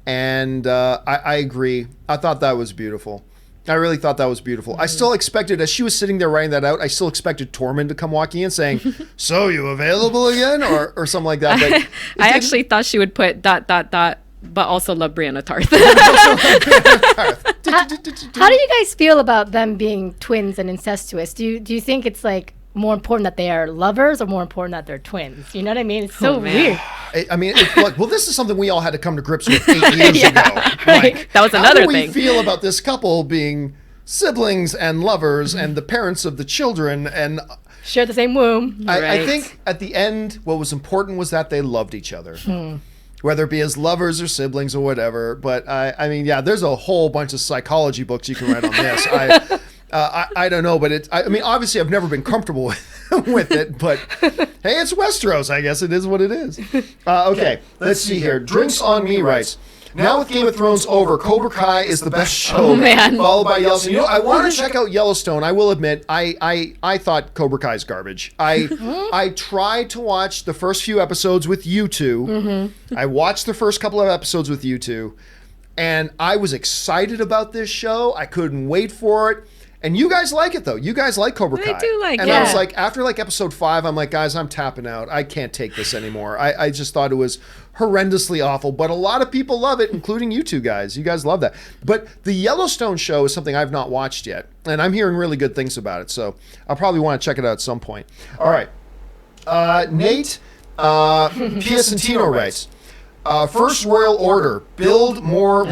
And I agree. I thought that was beautiful. I really thought that was beautiful. I still expected, as she was sitting there writing that out, I still expected Tormund to come walking in saying, "So you available again?" or something like that. But I actually thought she would put ... but also love Brianna Tarth. How do you guys feel about them being twins and incestuous? Do you think it's like more important that they are lovers or more important that they're twins? You know what I mean? It's so weird. I mean, this is something we all had to come to grips with 8 years ago. Right. That was another thing. How do we feel about this couple being siblings and lovers and the parents of the children and Share the same womb. I Right. think at the end, what was important was that they loved each other, whether it be as lovers or siblings or whatever. But I mean, yeah, there's a whole bunch of psychology books you can write on this. I don't know, but I mean, obviously, I've never been comfortable with it. But hey, it's Westeros. I guess it is what it is. Okay, let's see here. Drinks on Me writes. Now with Game of Thrones over, Cobra Kai is the best show, man. followed by Yellowstone. You know, I want to check out Yellowstone. I will admit, I thought Cobra Kai's garbage. I tried to watch the first few episodes with you two. I watched the first couple of episodes with you two, and I was excited about this show. I couldn't wait for it. And you guys like it, though. You guys like Cobra Kai. I do like and it. I was Yeah. like, after like episode 5, I'm like, guys, I'm tapping out. I can't take this anymore. I just thought it was horrendously awful. But a lot of people love it, including you two guys. You guys love that. But the Yellowstone show is something I've not watched yet. And I'm hearing really good things about it. So I'll probably want to check it out at some point. All right. Nate Piacentino writes, First Royal Order, build more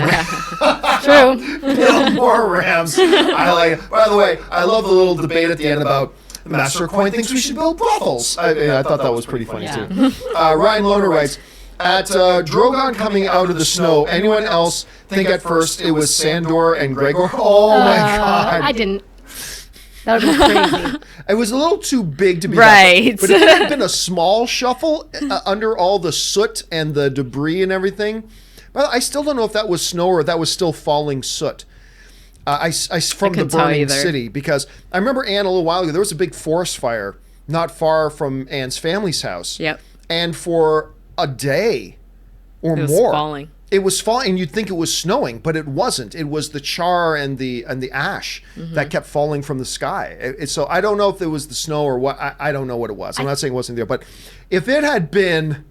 True. build more Rams. I like it. By the way, I love the little debate at the end about Master Coin thinks we should build brothels. I thought that was pretty funny Yeah. too. Ryan Lohner writes, at Drogon coming out of the snow, anyone else think at first it was Sandor and Gregor? Oh my God. I didn't. That would be crazy. It was a little too big to be Right. that, but if it had been a small shuffle under all the soot and the debris and everything, well, I still don't know if that was snow or if that was still falling soot. From the couldn't tell burning either. city, because I remember Anne a little while ago. There was a big forest fire not far from Anne's family's house. Yep. And for a day or It was more, falling. it was falling, and you'd think it was snowing, but it wasn't. It was the char and the ash that kept falling from the sky. So I don't know if it was the snow or what. I don't know what it was. I'm not saying it wasn't there, but if it had been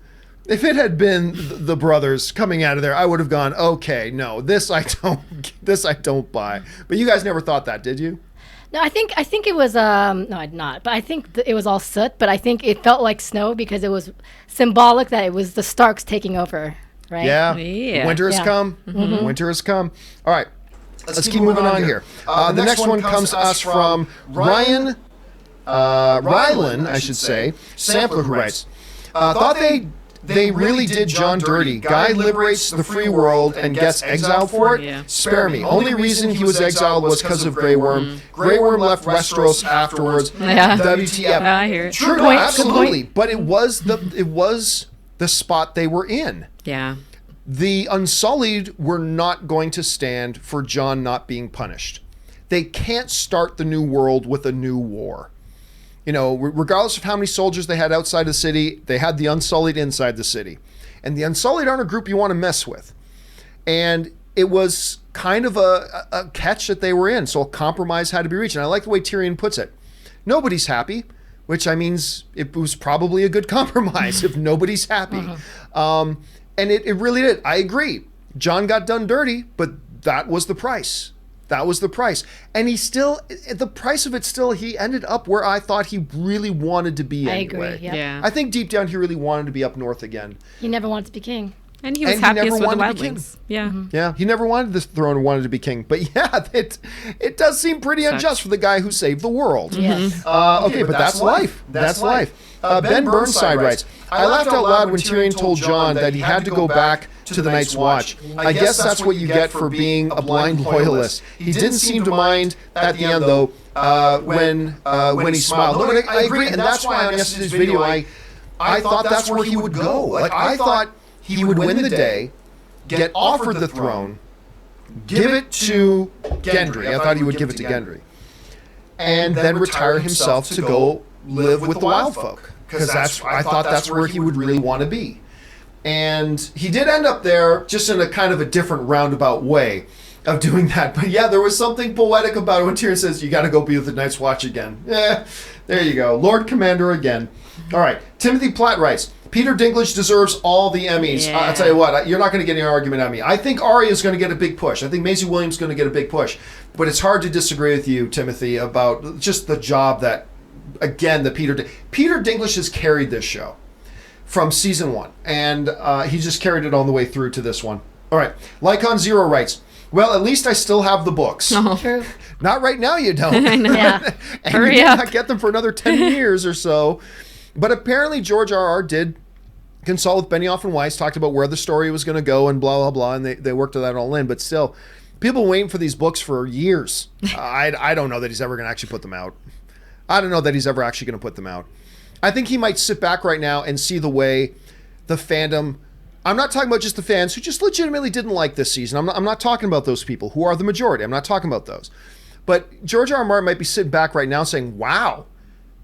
the brothers coming out of there, I would have gone, okay, no, this I don't buy. But you guys never thought that, did you? No, I think it was no, I'd not. But I think it was all soot. But I think it felt like snow because it was symbolic that it was the Starks taking over, right? Yeah. Yeah. Winter has Yeah. come. Winter has come. All right. Let's keep moving on here. The next one comes to us from Ryan Rylan, I should say, Sampler, who writes, thought they really did John dirty. Guy liberates the free world and gets exiled for it? Yeah. Spare me. Only reason he was exiled was because of Grey Worm. Grey Worm left Westeros afterwards. Yeah. WTF. Yeah, I hear it. True, Good no, point, good absolutely. But it was the spot they were in. Yeah. The Unsullied were not going to stand for Jon not being punished. They can't start the new world with a new war. You know, regardless of how many soldiers they had outside the city, they had the Unsullied inside the city. And the Unsullied aren't a group you want to mess with. And it was kind of a catch that they were in, so a compromise had to be reached. And I like the way Tyrion puts it. Nobody's happy, which I means it was probably a good compromise if nobody's happy. And it really did. I agree. Jon got done dirty, but that was the price. That was the price. And he still, the price of it still, he ended up where I thought he really wanted to be I anyway. agree. Yep. Yeah. I think deep down he really wanted to be up north again. He never wanted to be king. And he was And he never happiest with the wanted to be Wildlings. Yeah. Yeah, he never wanted this throne or wanted to be king. But yeah, it does seem pretty unjust for the guy who saved the world. Yes. Okay, but that's life. That's life. Ben Burnside writes, I laughed out loud when Tyrion told Jon that he had to go back to the Night's Watch. I guess that's what you get for being a blind loyalist. He didn't seem to mind at the end, though, when he smiled. No, I agree, and that's why on yesterday's video, I thought that's where he would go. Like, I thought he would win the day, get offered the throne, give it to Gendry. I thought he would give it to Gendry. And then retire himself to go live with the wild folk. Because I thought that's where he would really want to be. And he did end up there, just in a kind of a different roundabout way of doing that. But yeah, there was something poetic about it when Tyrion says, you got to go be with the Night's Watch again. Yeah, there you go. Lord Commander again. All right. Timothy Platt writes, Peter Dinklage deserves all the Emmys. Yeah. I'll tell you what, you're not going to get any argument on me. I think Arya is going to get a big push. I think Maisie Williams is going to get a big push. But it's hard to disagree with you, Timothy, about just the job that, again, Peter Dinklage has carried this show from season 1. And he just carried it all the way through to this one. All right. Lycon Zero writes, Well, at least I still have the books. True. Not right now, you don't. I know. Yeah. And Hurry you may up. not get them for another 10 years or so. But apparently George R.R. did consult with Benioff and Weiss, talked about where the story was going to go and blah, blah, blah, and they worked that all in. But still, people waiting for these books for years. I don't know that he's ever going to actually put them out. I don't know that he's ever actually going to put them out. I think he might sit back right now and see the way the fandom... I'm not talking about just the fans who just legitimately didn't like this season. I'm not talking about those people who are the majority. I'm not talking about those. But George R. R. Martin might be sitting back right now saying, wow,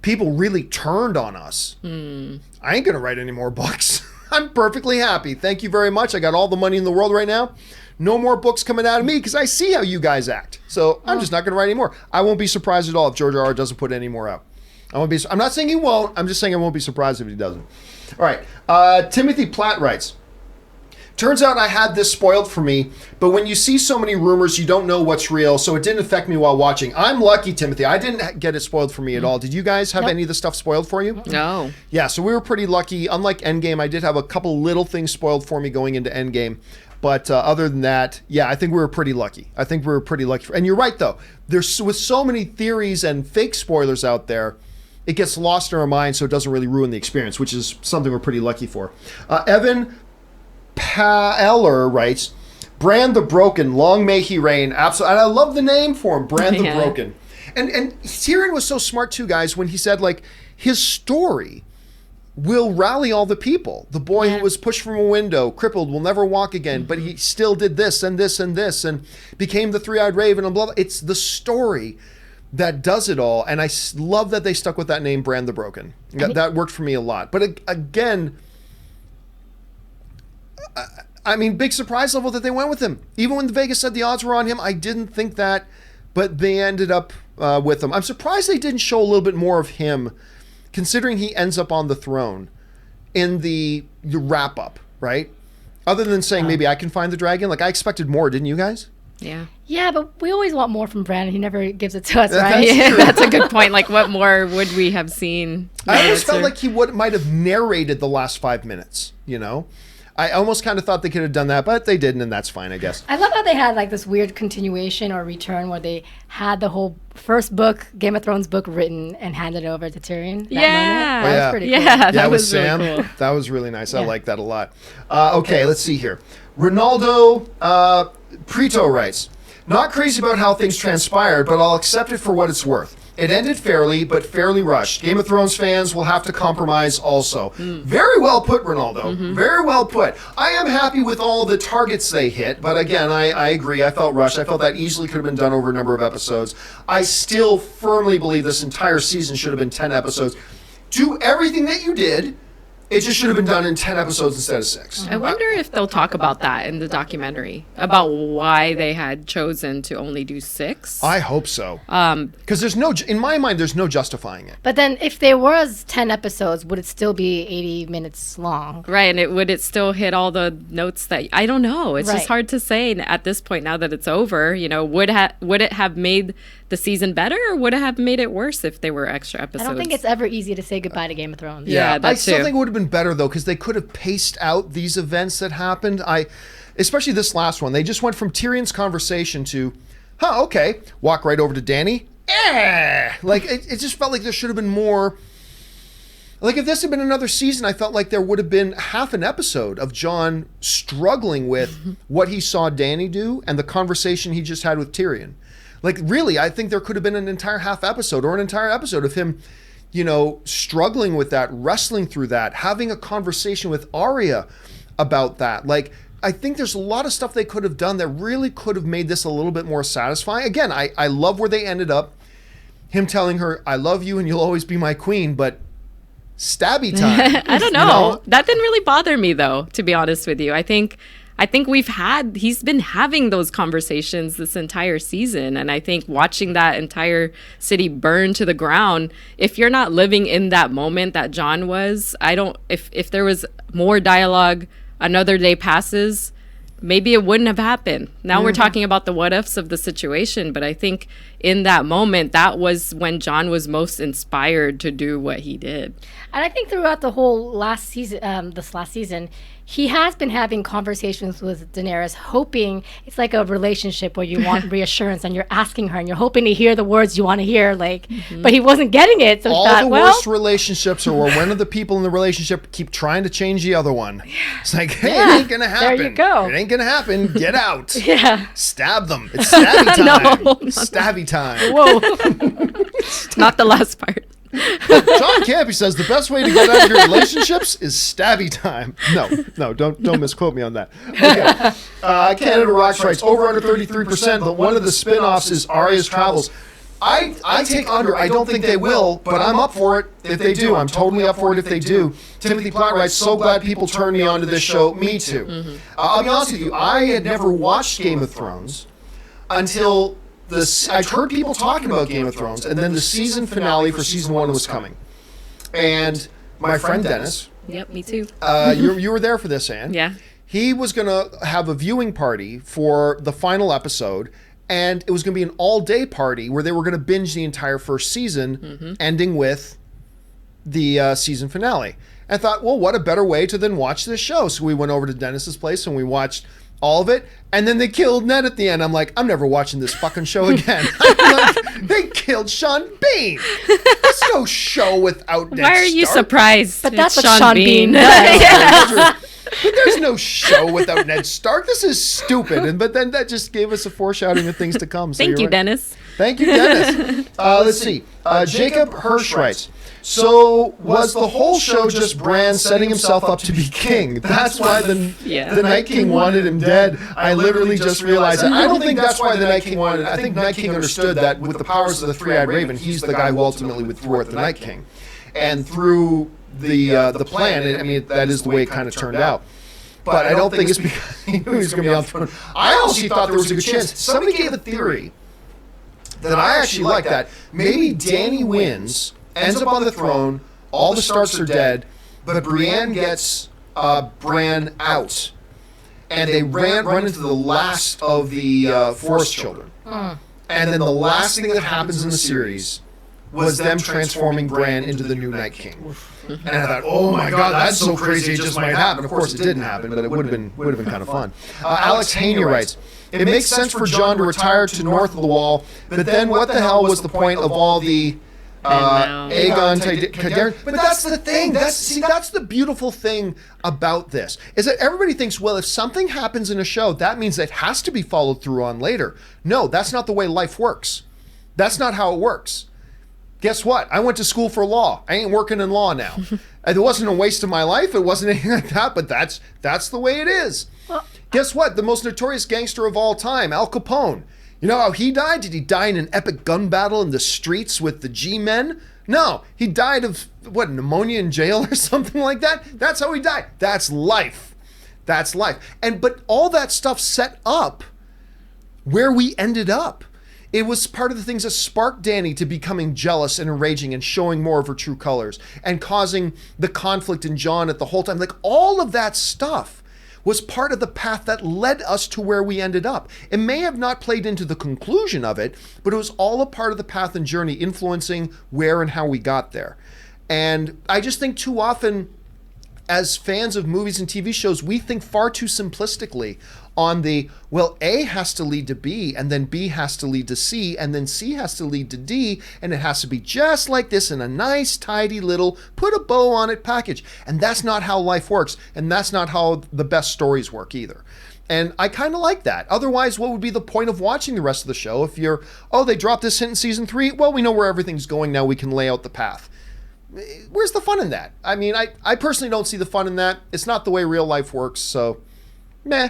people really turned on us. I ain't going to write any more books. I'm perfectly happy. Thank you very much. I got all the money in the world right now. No more books coming out of me because I see how you guys act. So I'm just not going to write any more. I won't be surprised at all if George R. R. doesn't put any more out. I'm not saying he won't. I'm just saying I won't be surprised if he doesn't. All right. Timothy Platt writes, turns out I had this spoiled for me, but when you see so many rumors, you don't know what's real, so it didn't affect me while watching. I'm lucky, Timothy. I didn't get it spoiled for me at all. Did you guys have any of the stuff spoiled for you? No. Yeah, so we were pretty lucky. Unlike Endgame, I did have a couple little things spoiled for me going into Endgame. But other than that, yeah, I think we were pretty lucky. And you're right, though. There's with so many theories and fake spoilers out there, it gets lost in our minds, so it doesn't really ruin the experience, which is something we're pretty lucky for. Evan Paeller writes, Brand the Broken, long may he reign. Absolutely. And I love the name for him, Brand the Broken. And Tyrion was so smart too, guys, when he said, like, his story will rally all the people. The boy who was pushed from a window, crippled, will never walk again, but he still did this and this and this and became the three-eyed raven and blah, blah. It's the story that does it all. And I love that they stuck with that name, Brand the Broken. That worked for me a lot. But again, I mean, big surprise level that they went with him. Even when Vegas said the odds were on him, I didn't think that, but they ended up with him. I'm surprised they didn't show a little bit more of him, considering he ends up on the throne in the wrap-up, right? Other than saying, maybe I can find the dragon. Like, I expected more, didn't you guys? Yeah. Yeah, but we always want more from Brandon. He never gives it to us, right? That's Yeah, true. that's a good point. Like, what more would we have seen? I almost felt like he might have narrated the last 5 minutes, you know? I almost kind of thought they could have done that, but they didn't, and that's fine, I guess. I love how they had like this weird continuation or return where they had the whole first book, Game of Thrones book, written and handed over to Tyrion. Yeah. That was pretty cool. Yeah, that with was Sam. really cool. That was really nice. I Yeah. like that a lot. Okay, let's see here. Ronaldo Prito writes, not crazy about how things transpired, but I'll accept it for what it's worth. It ended fairly, but fairly rushed. Game of Thrones fans will have to compromise also. Very well put, Ronaldo. Very well put. I am happy with all the targets they hit, but again, I agree. I felt rushed. I felt that easily could have been done over a number of episodes. I still firmly believe this entire season should have been 10 episodes. Do everything that you did. It just should have been done in 10 episodes instead of 6. I wonder if they'll talk about that in the documentary, about why they had chosen to only do 6. I hope so. Because in my mind, there's no justifying it. But then if there was 10 episodes, would it still be 80 minutes long? Right, and would it still hit all the notes that I don't know. It's Right. just hard to say at this point now that it's over. You know, would it have made the season better, or would it have made it worse if there were extra episodes? I don't think it's ever easy to say goodbye to Game of Thrones. Yeah, that I still too. think it would have been better though, because they could have paced out these events that happened. Especially this last one, they just went from Tyrion's conversation to, okay, walk right over to Dany. Like it just felt like there should have been more. Like if this had been another season, I felt like there would have been half an episode of Jon struggling with what he saw Dany do and the conversation he just had with Tyrion. Like really, I think there could have been an entire half episode or an entire episode of him, struggling with that, wrestling through that, having a conversation with Arya about that. Like, I think there's a lot of stuff they could have done that really could have made this a little bit more satisfying. Again, I love where they ended up. Him telling her, I love you and you'll always be my queen, but stabby time. I don't know. That didn't really bother me though, to be honest with you. I think he's been having those conversations this entire season. And I think watching that entire city burn to the ground, if you're not living in that moment that Jon was, if there was more dialogue, another day passes, maybe it wouldn't have happened. Now we're talking about the what ifs of the situation, but I think in that moment, that was when John was most inspired to do what he did. And I think throughout the whole last season, he has been having conversations with Daenerys, hoping it's like a relationship where you want reassurance and you're asking her and you're hoping to hear the words you want to hear, like, but he wasn't getting it. So all he thought, the well, worst relationships are where one of the people in the relationship keep trying to change the other one. It's like, hey, it ain't gonna happen. There you go. It ain't gonna happen. Get out. Yeah. Stab them. It's stabby time. No. Stabby time. Whoa. Not the last part. John Campea says the best way to get out of your relationships is stabby time. No, don't misquote me on that. Okay. Canada Rocks writes over under 33%, but one of the spin-offs is Arya's Travels. I take under. I don't think they will, but I'm up for it if they do. I'm totally up for it if they do. Timothy Platt writes, so glad people turned me on to this show. Me too. I'll be honest with you. I had never watched Game of Thrones until I'd heard people talking about Game of Thrones, and then the season finale for season 1 was coming. And my friend Dennis, Yep, me too. you were there for this, Anne. Yeah. He was going to have a viewing party for the final episode, and it was going to be an all-day party where they were going to binge the entire first season, ending with the season finale. And I thought, well, what a better way to then watch this show? So we went over to Dennis's place and we watched all of it, and then they killed Ned at the end. I'm like, I'm never watching this fucking show again. They killed Sean Bean. There's no show without Ned Why are you Stark. surprised? But that's It's what Sean Bean does. But there's no show without Ned Stark. This is stupid. But then that just gave us a foreshadowing of things to come. So Thank you're you, right. Dennis. Thank you, Dennis. Let's see. Jacob Hirsch writes, so was the whole show just Bran setting himself up to be king? That's why the Night King wanted him dead. I literally just realized that. I don't think that's why the Night King wanted. I think Night King understood that with the powers of the Three-Eyed Raven, he's the guy who ultimately would thwart the Night King. And through the plan, I mean, that is the way it kind of turned out. But I don't think it's because he knew he was going to be on the throne. I honestly thought there was a good chance. Somebody gave a theory that I actually like, that maybe Dany wins, ends up on the throne, all the Starks are dead, but Brienne gets Bran out, and they run into the last of the Forest Children. And then the last thing that happens in the series was them transforming Bran into the new Night King. And I thought, oh my God, that's so crazy, it just might happen. Of course, it didn't happen, but it would have been kind of fun. Alex Haney writes, it makes sense for Jon to retire to north of the Wall, but then what the hell was the point of all the Aegon Targaryen? But that's the thing. That's the beautiful thing about this, is that everybody thinks, well, if something happens in a show, that means it has to be followed through on later. No, that's not the way life works. That's not how it works. Guess what? I went to school for law. I ain't working in law now. It wasn't a waste of my life. It wasn't anything like that, but that's the way it is. Well, guess what? The most notorious gangster of all time, Al Capone. You know how he died? Did he die in an epic gun battle in the streets with the G-men? No, he died of, pneumonia in jail or something like that? That's how he died. That's life. That's life. But all that stuff set up where we ended up. It was part of the things that sparked Dany to becoming jealous and enraging and showing more of her true colors and causing the conflict in Jon at the whole time. Like, all of that stuff was part of the path that led us to where we ended up. It may have not played into the conclusion of it, but it was all a part of the path and journey influencing where and how we got there. And I just think too often, as fans of movies and TV shows, we think far too simplistically on the, well, A has to lead to B, and then B has to lead to C, and then C has to lead to D, and it has to be just like this in a nice, tidy little, put a bow on it package. And that's not how life works, and that's not how the best stories work either. And I kind of like that. Otherwise, what would be the point of watching the rest of the show if you're, oh, they dropped this hint in season 3? Well, we know where everything's going now. We can lay out the path. Where's the fun in that? I mean, I personally don't see the fun in that. It's not the way real life works, so meh.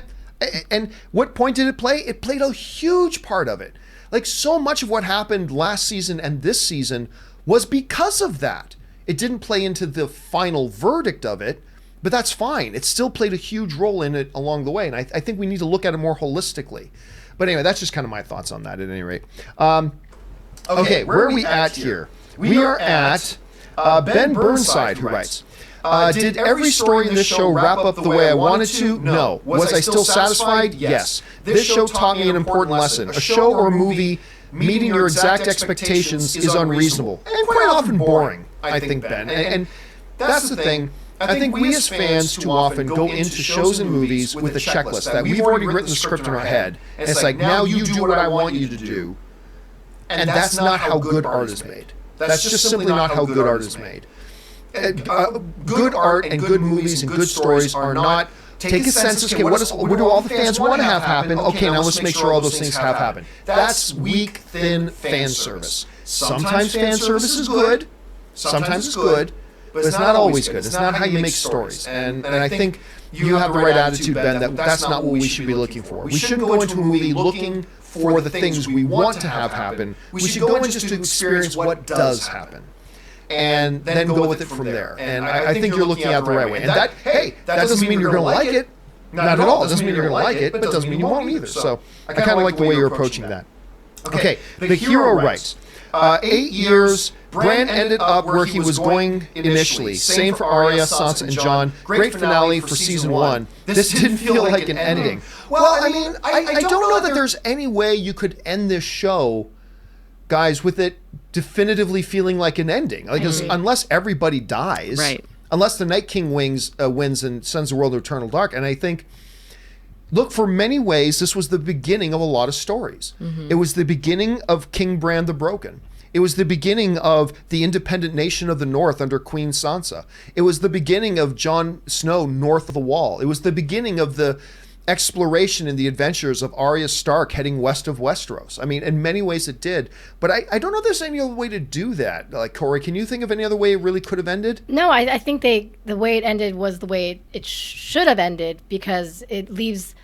And what point did it play? It played a huge part of it. Like, so much of what happened last season and this season was because of that. It didn't play into the final verdict of it, but that's fine. It still played a huge role in it along the way, and I think we need to look at it more holistically. But anyway, that's just kind of my thoughts on that at any rate. Okay, where are we at here? We are at Ben Burnside, who writes, did every story in this show wrap up the way I wanted to? No. Was I still satisfied? Yes. This show taught me an important lesson. A show or movie meeting your exact expectations is unreasonable and quite often boring, I think, Ben. And that's the thing. I think we as fans too often go into shows and movies with a checklist that we've already written the script in our head. And it's like, now you do what I want you to do. And that's not how good art is made. That's just simply not how good art is made. Good art and good movies and good stories are not take a census. Okay, what do all the fans want to have happen? Okay, now let's make sure all those things have happened. That's weak, thin fan service. Sometimes fan service is good. Sometimes it's good. But it's not always good. It's not how you make stories. And I think you have the right attitude, Ben, that that's not what we should be looking for. We shouldn't go into a movie looking for the things we want to have happen. We should go in just to experience what does happen. And then go with it from there. And I think you're looking at it the right way. And that doesn't mean you're going to like it. Not at all. It doesn't mean you're going to like it, but it doesn't mean you won't either. So I kind of like the way you're approaching that. Okay, the hero writes, 8 years... Bran ended up where he was going initially. Same for Arya, Sansa, and Jon. Great finale for season 1. This didn't feel like an ending. Well, I mean, I don't know that there's any way you could end this show, guys, with it definitively feeling like an ending. Like, unless everybody dies, right? Unless the Night King wins and sends the world to eternal dark. And I think, look, for many ways, this was the beginning of a lot of stories. It was the beginning of King Bran the Broken. It was the beginning of the independent nation of the North under Queen Sansa. It was the beginning of Jon Snow north of the Wall. It was the beginning of the exploration and the adventures of Arya Stark heading west of Westeros. I mean, in many ways it did. But I don't know if there's any other way to do that. Like, Kaori, can you think of any other way it really could have ended? No, I think the way it ended was the way it should have ended, because it leaves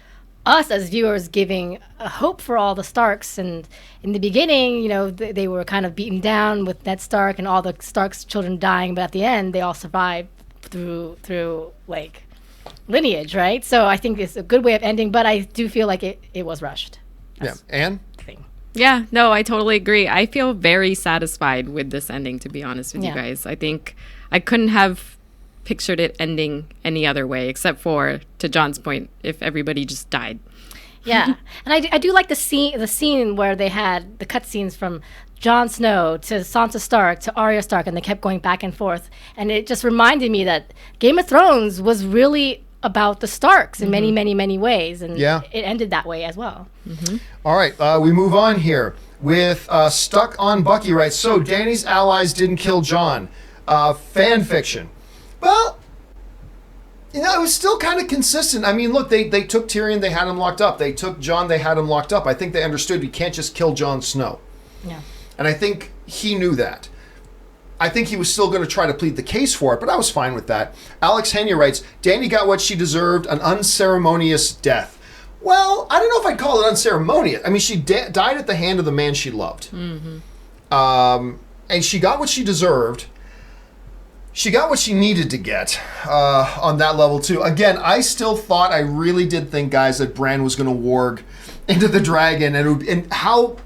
us as viewers giving a hope for all the Starks. And in the beginning, they were kind of beaten down with Ned Stark and all the Stark's children dying, but at the end they all survived through like lineage, right? So I think it's a good way of ending, but I do feel like it was rushed. Yeah. Anne? Yeah, no, I totally agree. I feel very satisfied with this ending, to be honest with you guys. I think I couldn't have pictured it ending any other way, except for, to John's point, if everybody just died. Yeah, and I do like the scene where they had the cutscenes from Jon Snow to Sansa Stark to Arya Stark, and they kept going back and forth, and it just reminded me that Game of Thrones was really about the Starks in many, many, many ways, and it ended that way as well. All right, we move on here with Stuck on Bucky writes, so Dany's allies didn't kill Jon. Fan fiction. Well, it was still kind of consistent. I mean, look, they took Tyrion, they had him locked up. They took Jon, they had him locked up. I think they understood you can't just kill Jon Snow. Yeah. And I think he knew that. I think he was still going to try to plead the case for it, but I was fine with that. Alex Henya writes, Dany got what she deserved, an unceremonious death. Well, I don't know if I'd call it unceremonious. I mean, she died at the hand of the man she loved. And she got what she deserved. She got what she needed to get on that level, too. Again, I really did think, guys, that Bran was going to warg into the dragon. And how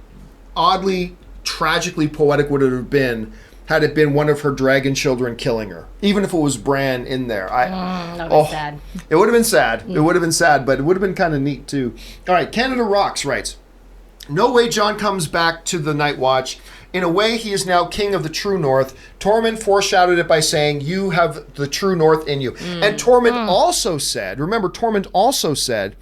oddly, tragically poetic would it have been had it been one of her dragon children killing her? Even if it was Bran in there. That would be sad. It would have been sad. It would have been sad, but it would have been kind of neat, too. All right, Canada Rocks writes, no way Jon comes back to the Night Watch. In a way, he is now king of the true North. Tormund foreshadowed it by saying, you have the true North in you. And Tormund also said,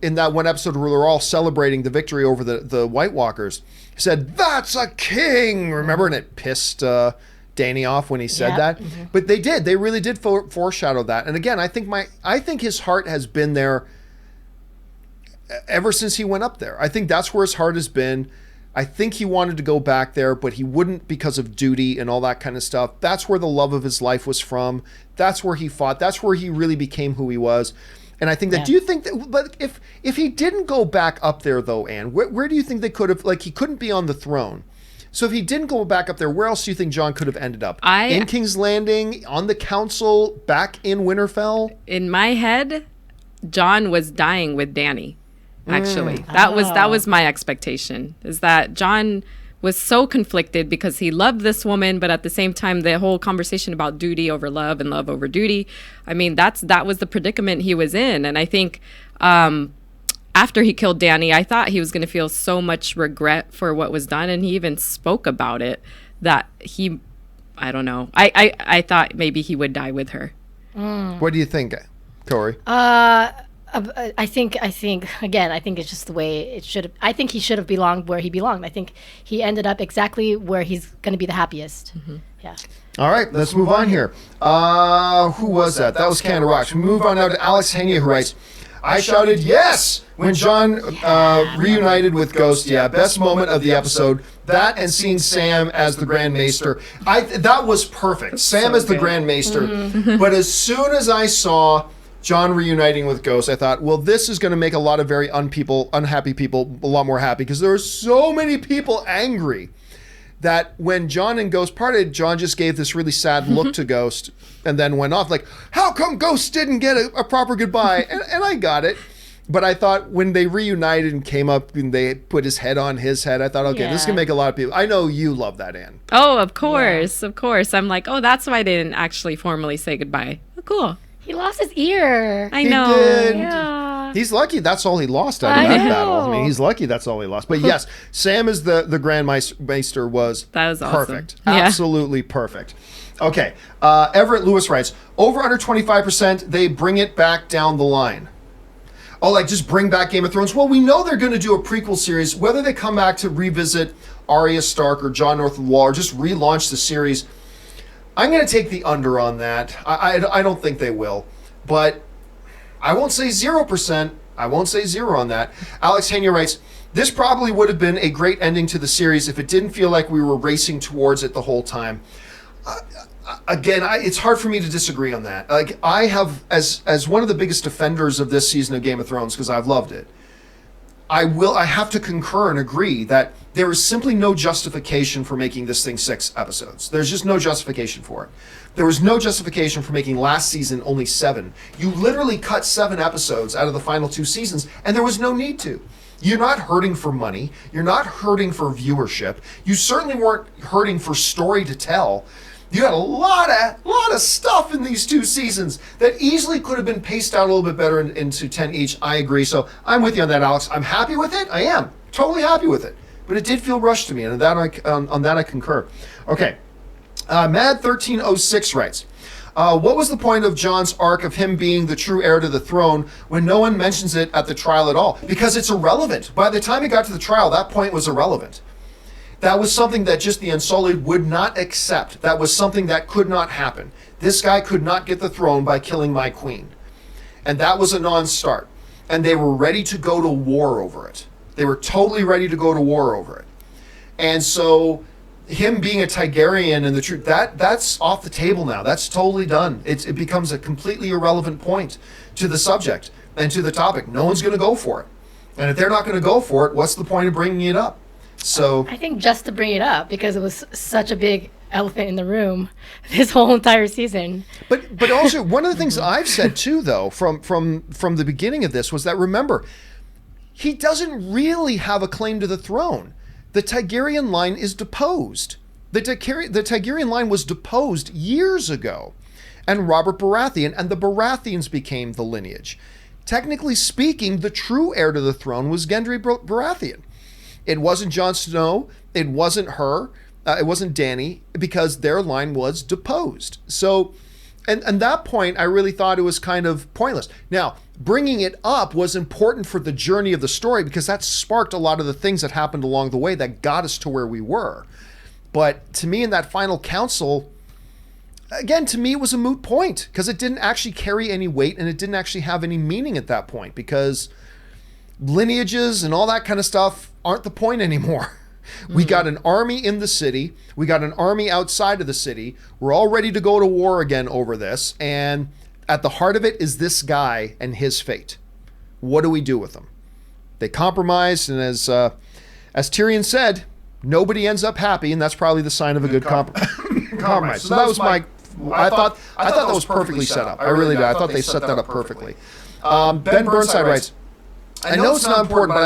in that one episode where they're all celebrating the victory over the White Walkers, he said, that's a king! Remember? And it pissed Dany off when he said that. But they really did foreshadow that. And again, I think his heart has been there ever since he went up there. I think that's where his heart has been. I think he wanted to go back there, but he wouldn't because of duty and all that kind of stuff. That's where the love of his life was from. That's where he fought. That's where he really became who he was. And I think that, do you think that, but if he didn't go back up there though, Anne, where do you think they could have, like, he couldn't be on the throne. So if he didn't go back up there, where else do you think Jon could have ended up? In King's Landing, on the council, back in Winterfell? In my head, Jon was dying with Dany. Actually, that was my expectation, is that Jon was so conflicted because he loved this woman, but at the same time, the whole conversation about duty over love and love over duty, I mean, that was the predicament he was in. And I think after he killed Danny, I thought he was going to feel so much regret for what was done. And he even spoke about it that I don't know. I thought maybe he would die with her. What do you think, Kaori? I think again, I think it's just the way it should have. I think he should have belonged where he belonged. I think he ended up exactly where he's going to be the happiest. Yeah. All right, let's move on here. Who was that? That was Canada Rocks. We move on now to Alex Henya, who writes, I shouted yes when John reunited with Ghost. Yeah, best moment of the episode. That and seeing Sam as the Grand Maester. That was perfect. Sam as the Grand Maester. But as soon as I saw John reuniting with Ghost, I thought, well, this is going to make a lot of very unhappy people a lot more happy, because there were so many people angry that when John and Ghost parted, John just gave this really sad look to Ghost and then went off like, how come Ghost didn't get a proper goodbye? And I got it. But I thought when they reunited and came up and they put his head on his head, I thought, okay, this can make a lot of people. I know you love that, Anne. Oh, of course. Of course. I'm like, oh, that's why they didn't actually formally say goodbye. Oh, cool. He lost his ear. I know. He did. Yeah. He's lucky that's all he lost out of that battle. I mean, he's lucky that's all he lost. But yes, Sam as the Grand Maester was awesome. Perfect. Yeah. Absolutely perfect. Okay. Everett Lewis writes, over under 25%, they bring it back down the line. Oh, like just bring back Game of Thrones? Well, we know they're going to do a prequel series. Whether they come back to revisit Arya Stark or Jon North of the Wall or just relaunch the series, I'm going to take the under on that. I don't think they will. But I won't say 0%. I won't say 0 on that. Alex Henya writes, this probably would have been a great ending to the series if it didn't feel like we were racing towards it the whole time. Again, it's hard for me to disagree on that. Like, I have, as one of the biggest defenders of this season of Game of Thrones, because I've loved it, I have to concur and agree that there is simply no justification for making this thing 6 episodes. There's just no justification for it. There was no justification for making last season only 7. You literally cut 7 episodes out of the final 2 seasons, and there was no need to. You're not hurting for money. You're not hurting for viewership. You certainly weren't hurting for story to tell. You had a lot of stuff in these 2 seasons that easily could have been paced out a little bit better into 10 each. I agree. So I'm with you on that, Alex. I'm happy with it. I am totally happy with it. But it did feel rushed to me, and on that I concur. Okay. Mad1306 writes, what was the point of John's arc of him being the true heir to the throne when no one mentions it at the trial at all? Because it's irrelevant. By the time it got to the trial, that point was irrelevant. That was something that just the Unsullied would not accept. That was something that could not happen. This guy could not get the throne by killing my queen. And that was a non-start. And they were ready to go to war over it. They were totally ready to go to war over it. And so him being a Targaryen and the truth, that's off the table now. That's totally done. It becomes a completely irrelevant point to the subject and to the topic. No one's going to go for it. And if they're not going to go for it, what's the point of bringing it up? So I think just to bring it up, because it was such a big elephant in the room this whole entire season. But also one of the things that I've said too, though, from the beginning of this was that, remember, he doesn't really have a claim to the throne. The Targaryen line is deposed. The Targaryen line was deposed years ago, and Robert Baratheon and the Baratheons became the lineage. Technically speaking, the true heir to the throne was Gendry Baratheon. It wasn't Jon Snow. It wasn't her. It wasn't Dany, because their line was deposed. So, and that point, I really thought it was kind of pointless. Now, bringing it up was important for the journey of the story, because that sparked a lot of the things that happened along the way that got us to where we were. But to me, in that final council, again, to me, it was a moot point, because it didn't actually carry any weight and it didn't actually have any meaning at that point, because lineages and all that kind of stuff aren't the point anymore. We got an army in the city. We got an army outside of the city. We're all ready to go to war again over this. And at the heart of it is this guy and his fate. What do we do with him? They compromised, and as Tyrion said, nobody ends up happy, and that's probably the sign of a good compromise. So that was my. I thought that was perfectly set up. I really did. I thought they set that up perfectly. Ben Burnside writes, I know it's not important, but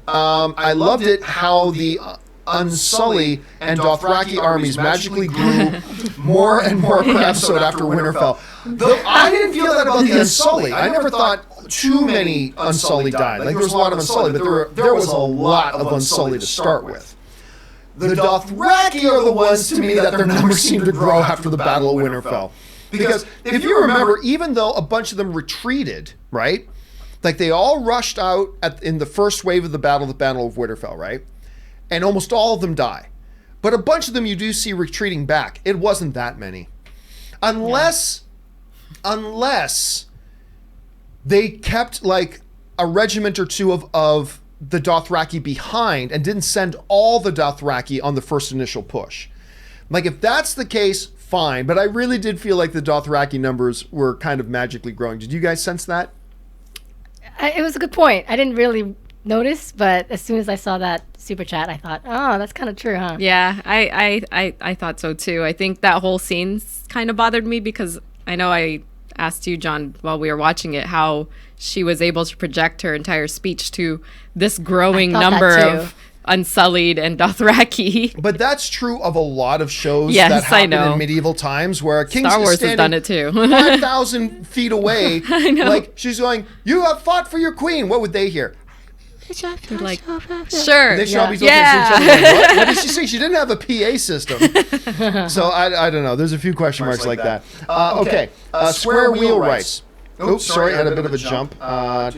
I loved it how the Unsullied and Dothraki armies magically grew more and more per episode after Winterfell. Though I didn't feel that about the Unsullied. I never thought too many Unsullied died. Like, there was a lot of Unsullied, but there was a lot of Unsullied to start with. The Dothraki are the ones, to me, that their numbers seem to grow after the Battle of Winterfell. Because if you remember, even though a bunch of them retreated, right? Like, they all rushed out in the first wave of the Battle of Winterfell, right? And almost all of them die. But a bunch of them you do see retreating back. It wasn't that many. Unless they kept, like, a regiment or two of the Dothraki behind and didn't send all the Dothraki on the first initial push. Like, if that's the case, fine. But I really did feel like the Dothraki numbers were kind of magically growing. Did you guys sense that? It was a good point. I didn't really notice, but as soon as I saw that super chat, I thought, oh, that's kind of true, huh? Yeah, I thought so too. I think that whole scene kind of bothered me because I know I asked you, John, while we were watching it, how she was able to project her entire speech to this growing number of Unsullied and Dothraki. But that's true of a lot of shows yes, that happen in medieval times where a king Star Wars is standing has done it too. 5,000 feet away. I know. Like, she's going, you have fought for your queen. What would they hear? They're like, sure. They should all be yeah. Like, what did she say? She didn't have a PA system. So I don't know. There's a few question marks like that. Okay. Square wheel rights. Oops, sorry, I had a bit of a jump. Wow.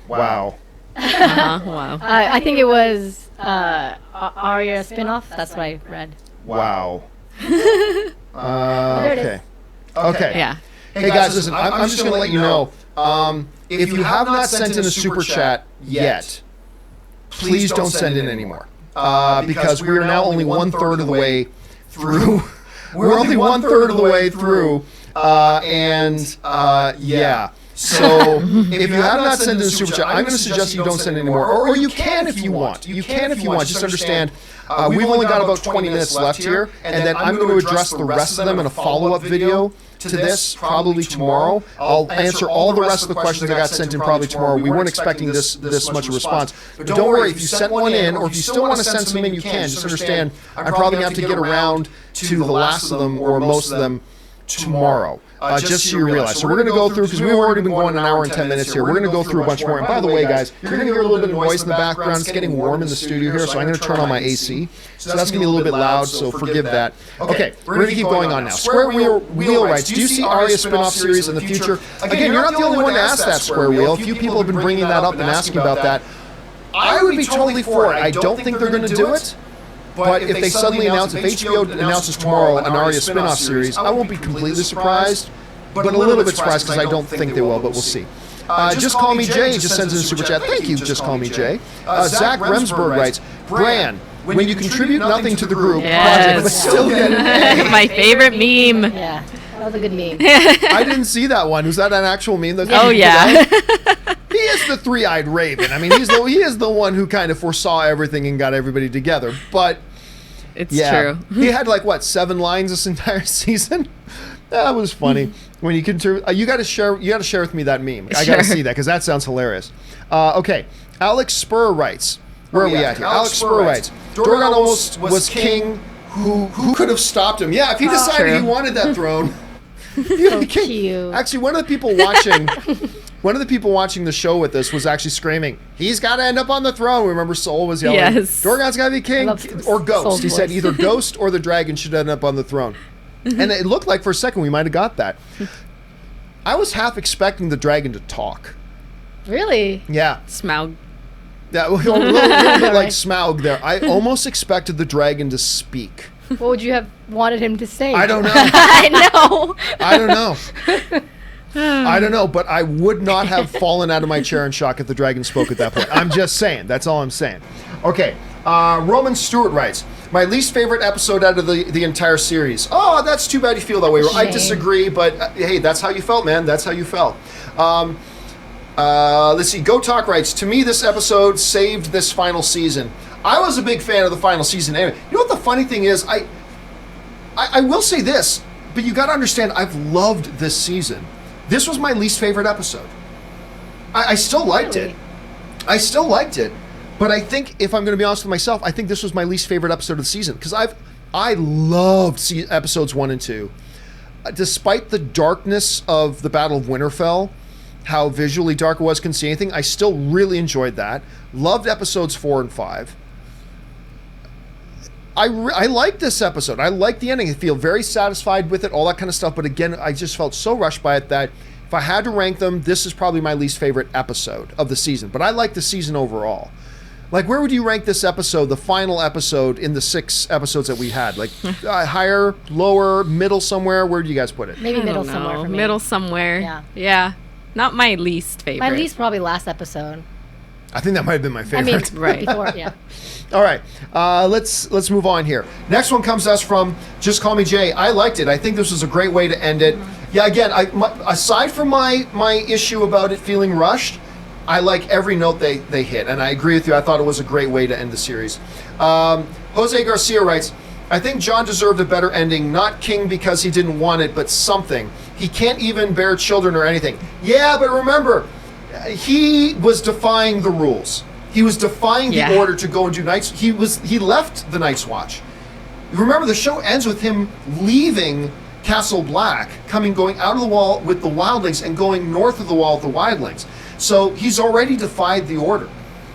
Wow. I think it was Arya spinoff. That's what I read. Wow. There it is. Okay. Yeah. Hey guys, listen, I'm just going to let you know, if you have not sent in a super chat yet, please don't send in anymore. Because we are now only 1/3 of the way through. We're only 1/3 of the way through. Yeah. So if you have not sent in a super chat, I'm going to suggest you don't send anymore. Or you can if you want. You can if you want. Just understand, we've only got about 20 minutes left here. And then I'm going to address the rest of them in a follow-up video to this probably tomorrow. I'll answer all the rest of the questions that got sent in probably tomorrow. We weren't expecting this much a response. But don't worry, if you sent one in, or if you still want to send some in, you can. Just understand, I'm probably going to have to get around to the last of them or most of them tomorrow. Just so you realize. So we're going to go through, because we've already been going an hour and 10 minutes here. We're going to go through a bunch more. And by the way, guys, you're going to hear a little bit of noise in the background. It's getting warm in the studio here, so I'm going to turn on my AC. So that's going to be a little bit loud, so forgive that. Okay, we're going to keep going on now. Square wheel rights. Do you see Arya spin-off series in the future? Again, you're not the only one to ask that, Square Wheel. A few people have been bringing that up and asking about that. I would be totally for it. I don't think they're going to do it. But if they suddenly announce, if HBO announces tomorrow an Arya spin-off series, I won't be completely surprised, but a little bit surprised because I don't think they will, but we'll see. Just Call Me Jay just sends in a super chat. Thank you, Just Call Me Jay. Zach Remsburg writes, Bran, when you contribute nothing to the group project, but still get an A. My favorite meme. Yeah, that was a good meme. I didn't see that one. Was that an actual meme? Oh, yeah. He is the three-eyed raven. I mean, he is the one who kind of foresaw everything and got everybody together. But it's true. He had like what, 7 lines this entire season. That was funny. When you you got to share with me that meme. I got to see that because that sounds hilarious. Okay, Alex Spur writes. Where are we at here? Alex Spur writes. Drogon almost was king. Who could have stopped him? Yeah, if he decided he wanted that throne. So cute. Actually, one of the people watching the show with us was actually screaming, "He's got to end up on the throne." Remember, Soul was yelling, "Yes, Drogon's got to be king or Ghost." Soul's he said voice. either Ghost or the dragon should end up on the throne. And it looked like for a second we might have got that. I was half expecting the dragon to talk. Really? Yeah. Smaug. Yeah, a little bit like Smaug there. I almost expected the dragon to speak. What would you have wanted him to say? I don't know. I know. I don't know. I don't know, but I would not have fallen out of my chair in shock if the dragon spoke at that point. I'm just saying. That's all I'm saying. Okay. Roman Stewart writes, my least favorite episode out of the entire series. Oh, that's too bad you feel that way. I disagree, but hey, that's how you felt, man. That's how you felt. Let's see. Go Talk writes, to me, this episode saved this final season. I was a big fan of the final season anyway. You know what the funny thing is? I will say this, but you got to understand, I've loved this season. This was my least favorite episode. I still liked it. I still liked it. But I think, if I'm going to be honest with myself, I think this was my least favorite episode of the season. Because I loved episodes 1 and 2. Despite the darkness of the Battle of Winterfell, how visually dark it was, couldn't see anything, I still really enjoyed that. Loved episodes 4 and 5. I like this episode. I like the ending. I feel very satisfied with it, all that kind of stuff. But again, I just felt so rushed by it that if I had to rank them, this is probably my least favorite episode of the season. But I like the season overall. Like, where would you rank this episode, the final episode in the 6 episodes that we had? Like, higher, lower, middle somewhere? Where do you guys put it? Maybe middle somewhere for me. Middle somewhere. Yeah. Yeah. Not my least favorite. My least probably last episode. I think that might have been my favorite. I mean, Right. before, yeah. All right, let's move on here. Next one comes to us from Just Call Me Jay. I liked it. I think this was a great way to end it. Yeah, again, aside from my issue about it feeling rushed, I like every note they hit, and I agree with you. I thought it was a great way to end the series. Jose Garcia writes, I think John deserved a better ending, not king because he didn't want it, but something. He can't even bear children or anything. Yeah, but remember, he was defying the rules. He was defying the order to go and do Night's. He left the Night's Watch. Remember, the show ends with him leaving Castle Black, going out of the wall with the wildlings and going north of the wall with the wildlings. So he's already defied the order.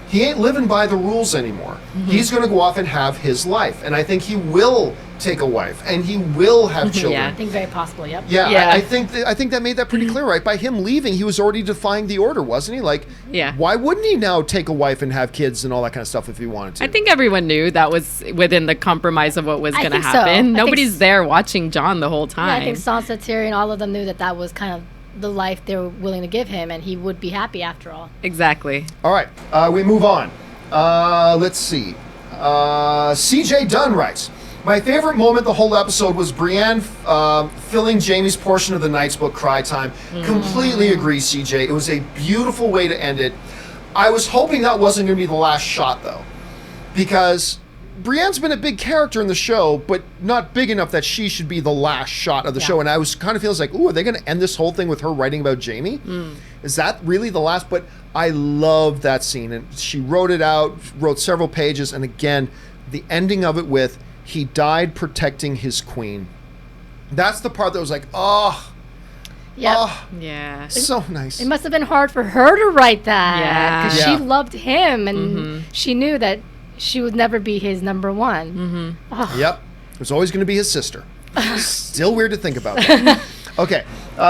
He ain't living by the rules anymore. Mm-hmm. He's going to go off and have his life, and I think he will take a wife and he will have children. Yeah, I think very possible. Yep. Yeah. I think that made that pretty clear, right? By him leaving, he was already defying the order, wasn't he? Like, why wouldn't he now take a wife and have kids and all that kind of stuff if he wanted to? I think everyone knew that was within the compromise of what was going to so. happen. Nobody's there watching John the whole time. Yeah, I think Sansa, Tyrion, all of them knew that was kind of the life they were willing to give him, and he would be happy after all. Exactly. All right, we move on. Let's see. CJ Dunn writes, my favorite moment the whole episode was Brienne filling Jaime's portion of the Night's Book cry time. Completely agree, CJ. It was a beautiful way to end it. I was hoping that wasn't going to be the last shot, though, because Brienne's been a big character in the show, but not big enough that she should be the last shot of the show. And I was kind of feeling like, ooh, are they going to end this whole thing with her writing about Jaime? Is that really the last? But I loved that scene. And she wrote it out, wrote several pages. And again, the ending of it with, he died protecting his queen. That's the part that was like, oh. Yeah. So nice. It must have been hard for her to write that. Yeah. Because she loved him, and she knew that she would never be his number one. Yep. It was always going to be his sister. Still weird to think about that. Okay,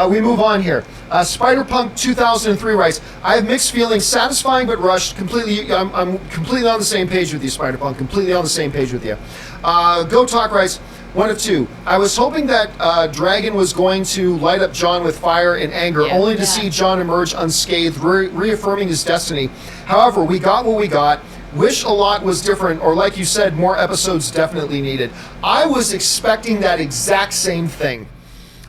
we move on here. Spider-Punk 2003 writes, I have mixed feelings, satisfying but rushed. I'm completely on the same page with you, Spider-Punk. Completely on the same page with you. Go Talk writes, 1 of 2. I was hoping that Dragon was going to light up John with fire and anger, only to see John emerge unscathed, reaffirming his destiny. However, we got what we got. Wish a lot was different, or like you said, more episodes definitely needed. I was expecting that exact same thing.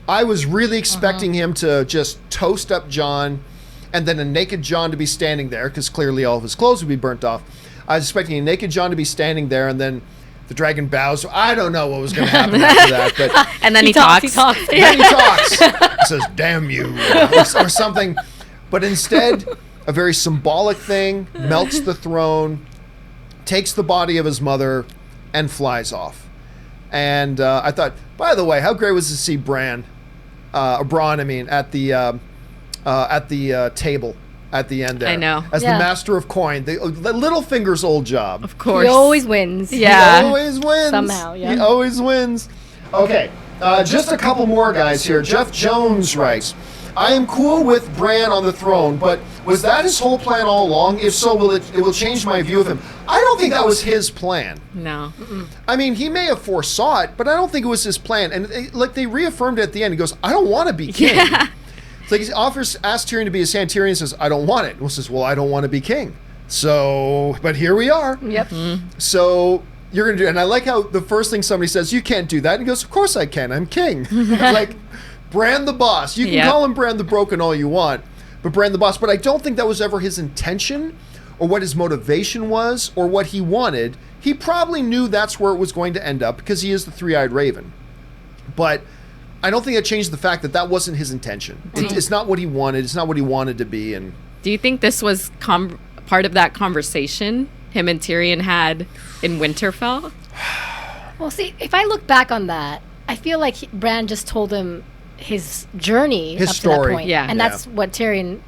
I was really expecting him to just toast up John, and then a naked John to be standing there, because clearly all of his clothes would be burnt off. I was expecting a naked John to be standing there, and then the dragon bows. I don't know what was going to happen after that, but and then he talks. Then he talks. He says, "Damn you," or something. But instead, a very symbolic thing, melts the throne, takes the body of his mother, and flies off. And I thought, by the way, how great was to see Bran, at the table at the end there. I know. As the master of coin, the Littlefinger's old job. Of course. He always wins. Yeah. He always wins. Somehow, yeah. He always wins. Okay, just a couple more guys here. Jeff Jones writes, I am cool with Bran on the throne, but was that his whole plan all along? If so, it will change my view of him. I don't think that was his plan. No. I mean, he may have foresaw it, but I don't think it was his plan. And they reaffirmed it at the end. He goes, I don't want to be king. Yeah. It's like he asks Tyrion to be his hand. Tyrion says, I don't want it. And Will says, well, I don't want to be king. So, but here we are. Yep. So you're going to do it. And I like how the first thing somebody says, you can't do that. And he goes, of course I can. I'm king. Like, Bran the boss. You can call him Bran the broken all you want, but Bran the boss. But I don't think that was ever his intention or what his motivation was or what he wanted. He probably knew that's where it was going to end up because he is the three-eyed raven. But I don't think that changed the fact that that wasn't his intention. It's not what he wanted. It's not what he wanted to be. And do you think this was part of that conversation him and Tyrion had in Winterfell? Well, see, if I look back on that, I feel like Bran just told him his journey His up story. to that point. Yeah. And that's what Tyrion,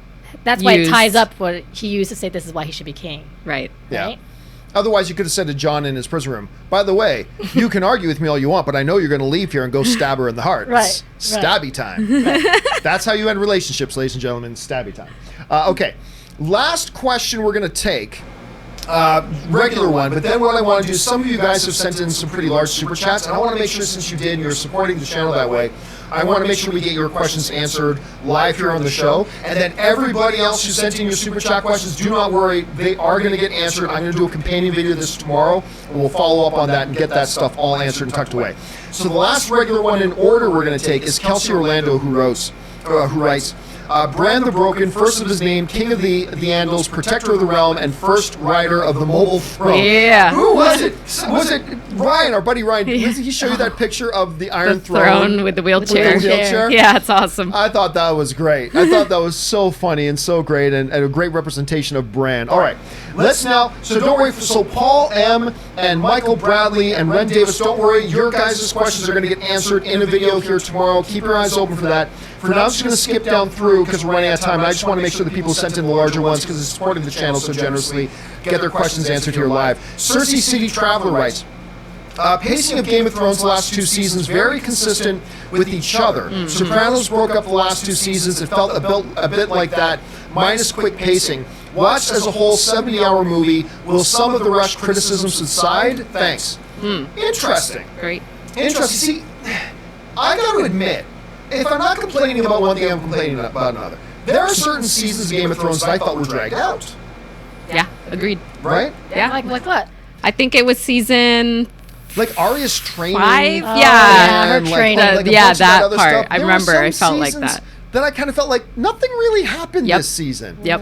that's why it Used. ties up what he used to say this is why he should be king. Right. Yeah. Right? Otherwise, you could have said to John in his prison room, by the way, you can argue with me all you want, but I know you're going to leave here and go stab her in the heart. Right, Stabby time. That's how you end relationships, ladies and gentlemen. Stabby time. Okay. Last question we're going to take. Regular one, but then what I want to do is some of you guys have sent in some pretty large super chats, and I want to make sure since you did and you're supporting the channel that way, I want to make sure we get your questions answered live here on the show. And then everybody else who sent in your super chat questions, do not worry, they are going to get answered. I'm going to do a companion video this tomorrow, and we'll follow up on that and get that stuff all answered and tucked away. So the last regular one in order we're going to take is Kelsey Orlando, who writes, Bran the Broken, first of his name, king of the Andals, protector of the realm, and first rider of the mobile throne. Yeah. Who was it? Was it Ryan, our buddy Ryan? Did he show you that picture of the Iron The throne with the wheelchair. With the wheelchair? Yeah, it's awesome. I thought that was great. I thought that was so funny and so great and a great representation of Bran. All right, let's now, so don't worry, so Paul M. and Michael Bradley and Ren Davis, don't worry, your guys' questions are going to get answered in a video here tomorrow. Keep your eyes open for that. For now, I'm just going to skip down through because we're running out of time, and I just want to make sure the people sent in the larger ones because it's supporting the channel so generously get their questions answered here live. Cersei City Traveler writes, pacing of Game of Thrones the last 2 seasons very consistent with each other. Sopranos broke up the last 2 seasons. It felt a bit like that, minus quick pacing. Watched as a whole 70-hour movie. Will some of the rushed criticism subside? Thanks. Interesting. Great. Interesting. See, I got to admit, if I'm not complaining about one thing, I'm complaining about another. There are certain seasons of Game of Thrones that I thought were dragged out. Yeah, agreed. Right? Yeah. Like what? I think it was season Like Arya's training. 5. Oh, Yeah. yeah, her and training. a bunch of Yeah, that other part. stuff. I There were remember some I felt like seasons that. That I kind of felt like nothing really happened Yep. this season. Yep.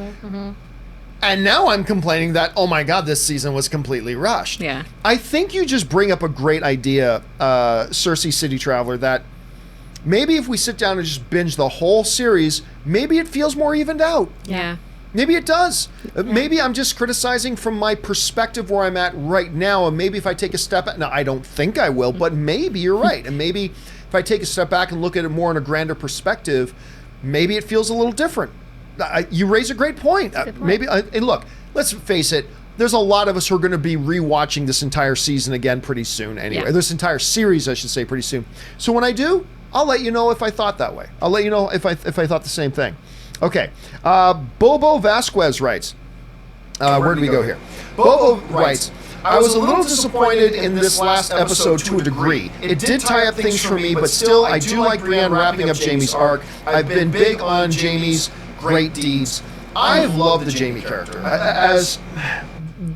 And now I'm complaining that, oh my God, this season was completely rushed. Yeah. I think you just bring up a great idea, Cersei City Traveler, that maybe if we sit down and just binge the whole series, maybe it feels more evened out. Yeah. Maybe it does. Maybe I'm just criticizing from my perspective where I'm at right now, and maybe if I take a step back, now I don't think I will, but maybe you're right. And maybe if I take a step back and look at it more in a grander perspective, maybe it feels a little different. You raise a great point. Maybe, and look, let's face it, there's a lot of us who are going to be rewatching this entire season again pretty soon anyway. Yeah. This entire series, I should say, pretty soon. So when I do, I'll let you know if I thought that way. I'll let you know if I thought the same thing. Okay. Bobo Vasquez writes, where do we go here? Bobo writes, I was a little disappointed in this last episode to a degree. It did tie up things for me, but still, I do like Brienne wrapping up Jaime's arc. I've been big on Jaime's great deeds. I've loved the Jaime character. As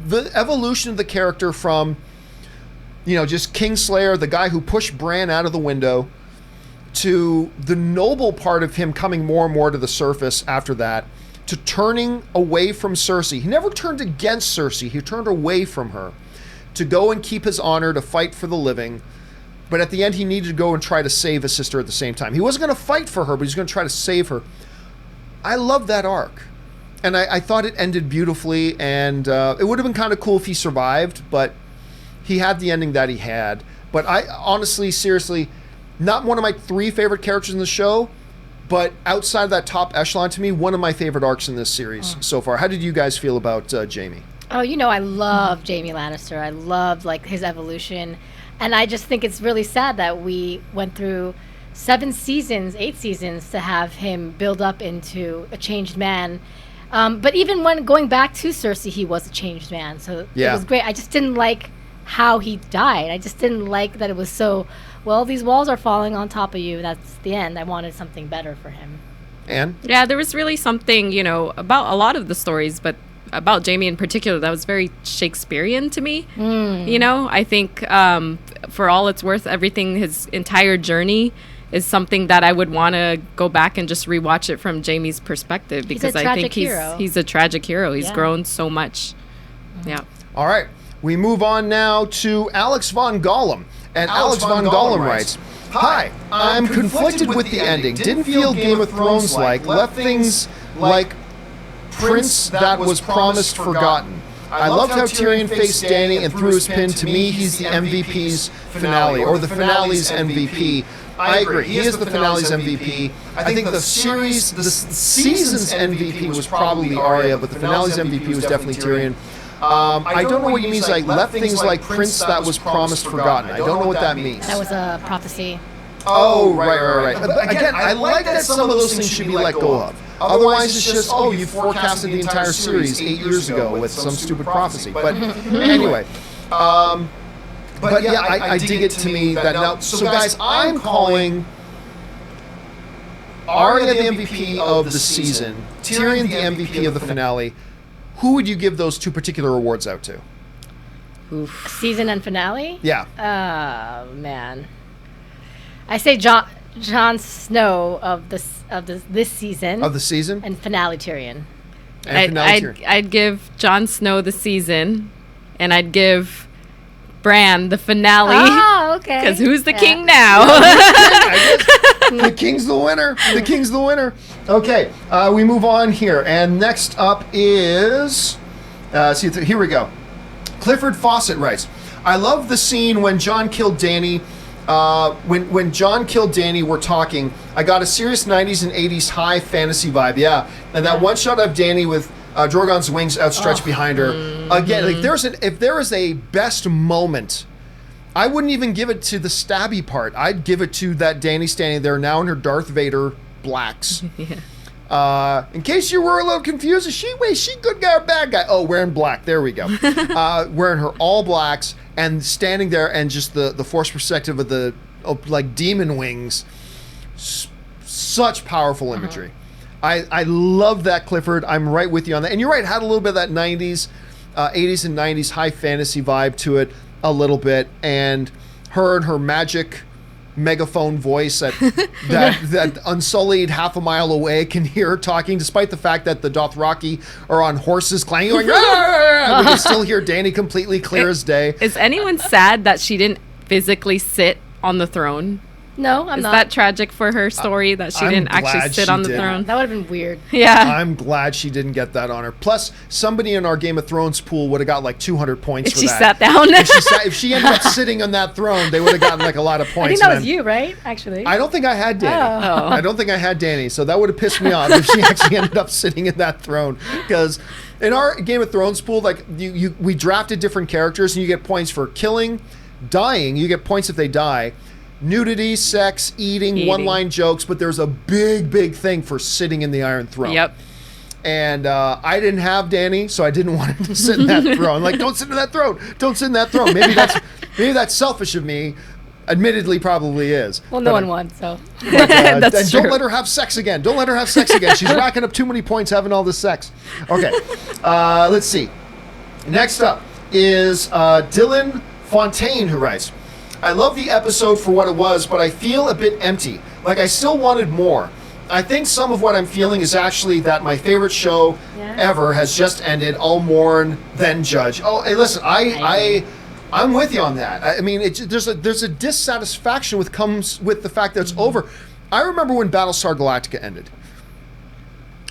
the evolution of the character from, just Kingslayer, the guy who pushed Bran out of the window, to the noble part of him coming more and more to the surface after that, to turning away from Cersei. He never turned against Cersei. He turned away from her to go and keep his honor, to fight for the living. But at the end, he needed to go and try to save his sister at the same time. He wasn't going to fight for her, but he was going to try to save her. I love that arc. And I thought it ended beautifully, and it would have been kind of cool if he survived, but he had the ending that he had. But I honestly, seriously, not one of my 3 favorite characters in the show, but outside of that top echelon to me, one of my favorite arcs in this series so far. How did you guys feel about Jaime? Oh, I love Jaime Lannister. I loved his evolution, and I just think it's really sad that we went through 7 seasons, 8 seasons to have him build up into a changed man. But even when going back to Cersei, he was a changed man. So it was great. I just didn't like how he died. I just didn't like that it was so, well, these walls are falling on top of you. That's the end. I wanted something better for him. Anne? Yeah, there was really something, about a lot of the stories, but about Jaime in particular, that was very Shakespearean to me. I think for all it's worth, his entire journey is something that I would want to go back and just rewatch it from Jaime's perspective, because I think he's a tragic hero. He's grown so much. Yeah. All right. We move on now to Alex Von Gollum. And Alex Von Gollum writes, Hi, I'm conflicted with the ending. Didn't feel Game of Thrones-like. Left things like Prince that was promised forgotten. I loved how Tyrion faced Dany and threw his pin. To me, he's the MVP's finale, or the finale's MVP. I agree. He is the finale's MVP. I think the season's MVP was probably Arya, but the finale's MVP was definitely Tyrion. I don't know what he means, like, left things like Prince that was promised forgotten. I don't know what that means. That was a prophecy. Oh, right. But again, I like that some of those things should be let go of. Otherwise, it's just, you forecasted the entire series 8 years ago with some stupid prophecy. But anyway, but yeah, I dig it to me that now. So guys, I'm calling Arya the MVP of the season, Tyrion the MVP of the finale. Who would you give those two particular awards out to? Oof. Season and finale? Yeah. Oh man, I say Jon Snow of this season. Of the season? And finale Tyrion. I'd give Jon Snow the season, and I'd give Bran the finale. Oh, okay. Because who's the king now? The king's the winner. The king's the winner. Okay, we move on here, and next up is here we go. Clifford Fawcett writes, "I love the scene when John killed Dany. When John killed Dany, we're talking. I got a serious 90s and 80s high fantasy vibe. Yeah, and that one shot of Dany with Drogon's wings outstretched behind her. Again, like if there is a best moment, I wouldn't even give it to the stabby part. I'd give it to that Dany standing there now in her Darth Vader blacks. Yeah. In case you were a little confused, is she good guy or bad guy? Oh, wearing black. There we go. Wearing her all blacks and standing there, and just the force perspective of the like demon wings. Such powerful imagery. I love that, Clifford. I'm right with you on that. And you're right, it had a little bit of that 80s and 90s high fantasy vibe to it a little bit. And her magic megaphone voice that Unsullied half a mile away can hear her talking, despite the fact that the Dothraki are on horses clanging, going, we can still hear Dany completely clear as day. Is anyone sad that she didn't physically sit on the throne? No, I'm not. Is that tragic for her story that she didn't actually sit on the throne? That would have been weird. Yeah. I'm glad she didn't get that honor. Plus, somebody in our Game of Thrones pool would have got like 200 points if for she that. Sat down. If she ended up sitting on that throne, they would have gotten like a lot of points. I think that was you, right? Actually. I don't think I had Dany. Oh. I don't think I had Dany, so that would have pissed me off if she actually ended up sitting in that throne. Because in our Game of Thrones pool, like we drafted different characters, and you get points for killing, dying. You get points if they die. Nudity, sex, eating, one-line jokes, but there's a big thing for sitting in the Iron Throne. Yep. And I didn't have Dany, so I didn't want him to sit in that throne. Like, don't sit in that throne. Don't sit in that throne. Maybe that's selfish of me. Admittedly, probably is. Well, no one won, so. But, That's true. Don't let her have sex again. Don't let her have sex again. She's racking up too many points having all this sex. Okay. Let's see. Next up is Dylan Fontaine, who writes, I love the episode for what it was, but I feel a bit empty. Like I still wanted more. I think some of what I'm feeling is actually that my favorite show ever has just ended. I'll mourn, then judge. Oh, hey, listen, I'm with you on that. I mean, there's a dissatisfaction comes with the fact that it's over. I remember when Battlestar Galactica ended,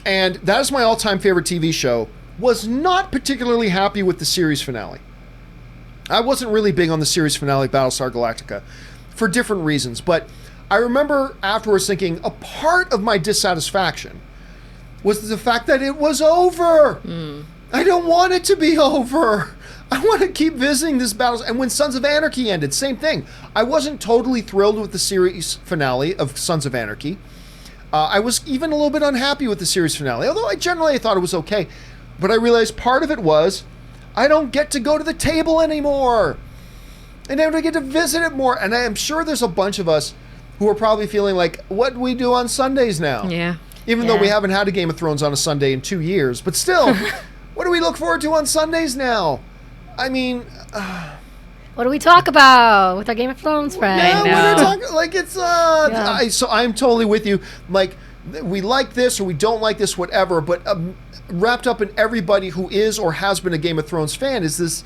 and that is my all-time favorite TV show. Was not particularly happy with the series finale. I wasn't really big on the series finale of Battlestar Galactica for different reasons, but I remember afterwards thinking a part of my dissatisfaction was the fact that it was over. I don't want it to be over. I want to keep visiting this battle. And when Sons of Anarchy ended, same thing. I wasn't totally thrilled with the series finale of Sons of Anarchy. I was even a little bit unhappy with the series finale, although I generally thought it was okay. But I realized part of it was I don't get to go to the table anymore. And I don't get to visit it more. And I am sure there's a bunch of us who are probably feeling like, what do we do on Sundays now? Yeah. Even though we haven't had a Game of Thrones on a Sunday in 2 years. But still, what do we look forward to on Sundays now? I mean... what do we talk about with our Game of Thrones friends? I know. We're talking, like it's... so I'm totally with you. Like, we like this or we don't like this, whatever. But... wrapped up in everybody who is or has been a Game of Thrones fan is this,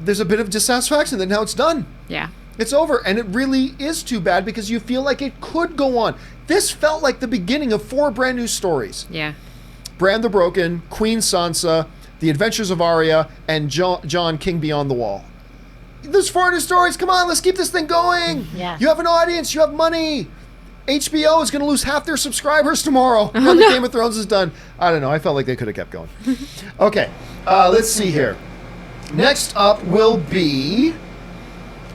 there's a bit of dissatisfaction that now it's done. Yeah. It's over, and it really is too bad because you feel like it could go on. This felt like the beginning of 4 brand new stories. Yeah. Bran the Broken, Queen Sansa, The Adventures of Arya, and John King Beyond the Wall. There's 400 stories. Come on, let's keep this thing going. Yeah. You have an audience. You have money. HBO is going to lose half their subscribers tomorrow when the Game of Thrones is done. I don't know. I felt like they could have kept going. Okay, let's see here. Next up will be...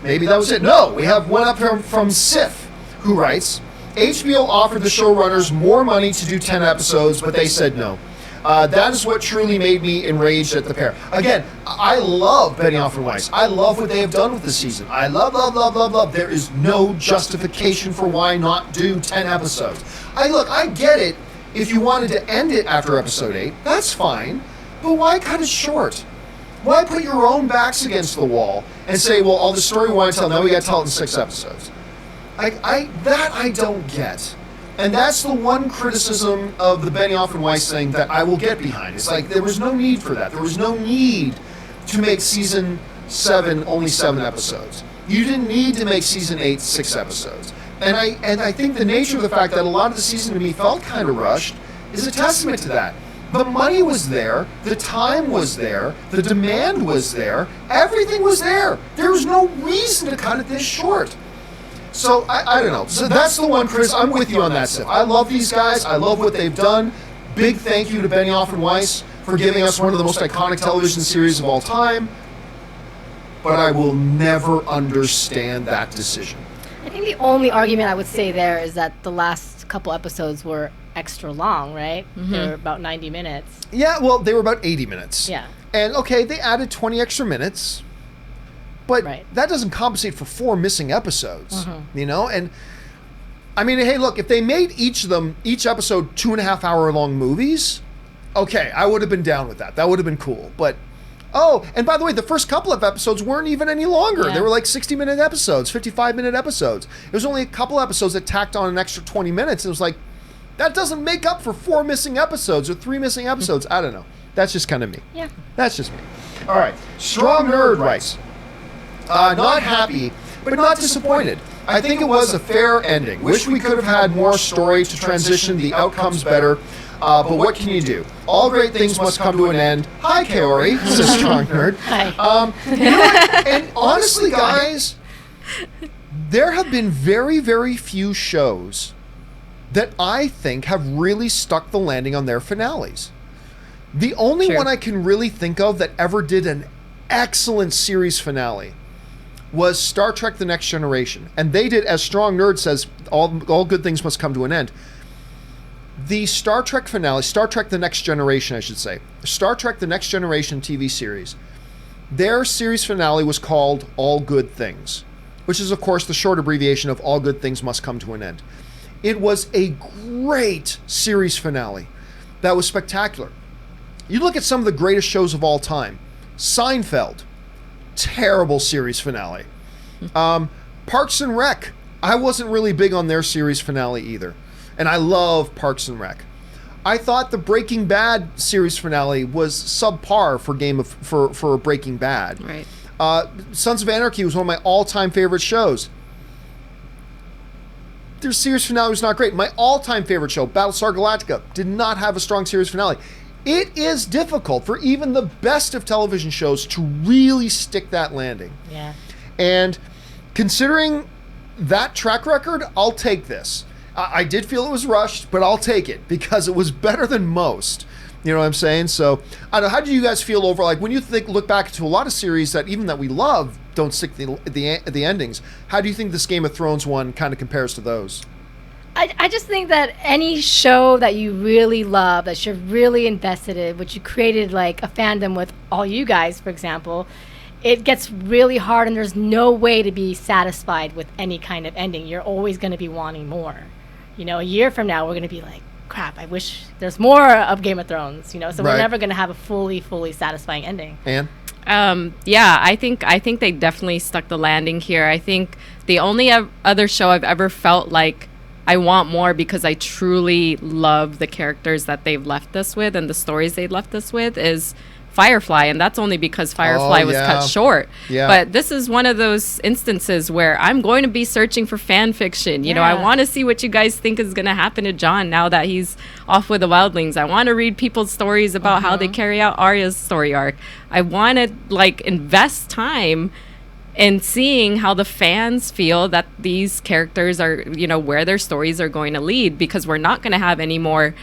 Maybe that was it. No, we have one up from Sif, who writes, HBO offered the showrunners more money to do 10 episodes, but they said no. That is what truly made me enraged at the pair. Again, I love Benioff and Weiss. I love what they have done with the season. I love. There is no justification for why not do 10 episodes. I get it. If you wanted to end it after episode 8, that's fine. But why cut it short? Why put your own backs against the wall and say, well, all the story we want to tell, now we got to tell it in 6 episodes? I don't get. And that's the one criticism of the Benioff and Weiss thing that I will get behind. It's like, there was no need for that. There was no need to make season 7 only 7 episodes. You didn't need to make season 8 6 episodes. And I think the nature of the fact that a lot of the season to me felt kind of rushed is a testament to that. The money was there, the time was there, the demand was there, everything was there. There was no reason to cut it this short. So, I don't know. So that's the one, Chris. I'm with you on that stuff. I love these guys. I love what they've done. Big thank you to Benioff and Weiss for giving us one of the most iconic television series of all time. But I will never understand that decision. I think the only argument I would say there is that the last couple episodes were extra long, right? Mm-hmm. They were about 90 minutes. Yeah, well, they were about 80 minutes. Yeah. And, okay, they added 20 extra minutes. But right. that doesn't compensate for 4 missing episodes, you know? And, I mean, hey, look, if they made each episode 2.5 hour long movies, okay, I would have been down with that. That would have been cool. But, oh, and by the way, the first couple of episodes weren't even any longer. Yeah. They were like 60-minute episodes, 55-minute episodes. It was only a couple episodes that tacked on an extra 20 minutes. It was like, that doesn't make up for 4 missing episodes or 3 missing episodes. I don't know. That's just kind of me. Yeah. That's just me. All right. Strong Nerd writes, not happy, but not disappointed. I think it was a fair ending. Wish we could have had more story to transition the outcomes better, but what can you do? All great things must come to an end. Hi, Kaori, says Strong Nerd. Hi. You know what? And honestly, guys, there have been very, very few shows that I think have really stuck the landing on their finales. The only one I can really think of that ever did an excellent series finale was Star Trek The Next Generation. And they did, as Strong Nerd says, all good things must come to an end. The Star Trek finale, Star Trek The Next Generation, I should say, Star Trek The Next Generation TV series, their series finale was called All Good Things, which is, of course, the short abbreviation of All Good Things Must Come to an End. It was a great series finale that was spectacular. You look at some of the greatest shows of all time. Seinfeld, terrible series finale. Parks and Rec, I wasn't really big on their series finale either. And I love Parks and Rec. I thought the Breaking Bad series finale was subpar for Breaking Bad. Right. Sons of Anarchy was one of my all-time favorite shows. Their series finale was not great. My all-time favorite show, Battlestar Galactica, did not have a strong series finale. It is difficult for even the best of television shows to really stick that landing. Yeah. And considering that track record, I'll take this. I did feel it was rushed, but I'll take it because it was better than most. You know what I'm saying? So, I don't know, how do you guys feel over, like, when you look back to a lot of series that even that we love don't stick the endings, how do you think this Game of Thrones one kind of compares to those? I just think that any show that you really love, that you're really invested in, which you created like a fandom with all you guys, for example, it gets really hard and there's no way to be satisfied with any kind of ending. You're always going to be wanting more. You know, a year from now, we're going to be like, crap, I wish there's more of Game of Thrones, you know, so we're never going to have a fully satisfying ending. Anne? Yeah, I think they definitely stuck the landing here. I think the only other show I've ever felt like I want more because I truly love the characters that they've left us with and the stories they left us with is Firefly, and that's only because Firefly was cut short. Yeah. But this is one of those instances where I'm going to be searching for fan fiction. You know, I want to see what you guys think is going to happen to John now that he's off with the Wildlings. I want to read people's stories about how they carry out Arya's story arc. I want to like invest time in seeing how the fans feel that these characters are, you know, where their stories are going to lead, because we're not going to have any more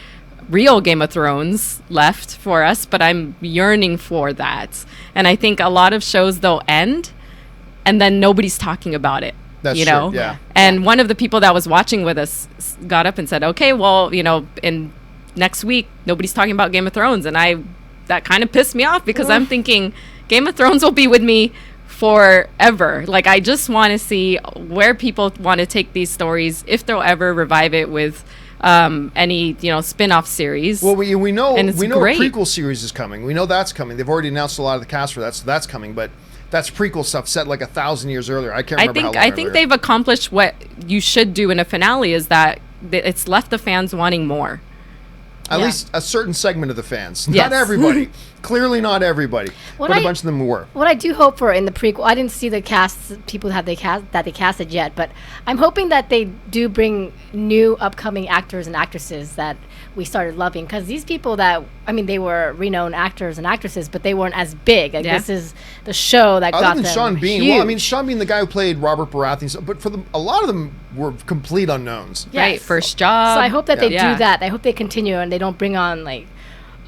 real Game of Thrones left for us, but I'm yearning for that. And I think a lot of shows, they'll end and then nobody's talking about it. That's you know? true, yeah. And one of the people that was watching with us got up and said, okay, well, you know, in next week, nobody's talking about Game of Thrones. And that kind of pissed me off, because I'm thinking Game of Thrones will be with me forever. Like, I just want to see where people want to take these stories, if they'll ever revive it with any, you know, spin-off series. Well, we know And it's a great. prequel series is coming. We know that's coming. They've already announced a lot of the cast for that, so that's coming. But that's prequel stuff set like 1,000 years earlier. I can't remember how long I think earlier. they've accomplished what you should do in a finale, is that it's left the fans wanting more. At Yeah. least a certain segment of the fans. Yes. Not everybody. Clearly not everybody. What but a I- bunch of them were. What I do hope for in the prequel, I didn't see the people that they casted yet, but I'm hoping that they do bring new upcoming actors and actresses that we started loving, because these people that, I mean, they were renowned actors and actresses, but they weren't as big. Like, Yeah. this is the show that got Other them than Sean Bean. huge. Well, I mean, Sean Bean, the guy who played Robert Baratheon, but for a lot of them were complete unknowns. Yes. Right, first job. So I hope that they Yeah. do that. I hope they continue and they don't bring on, like,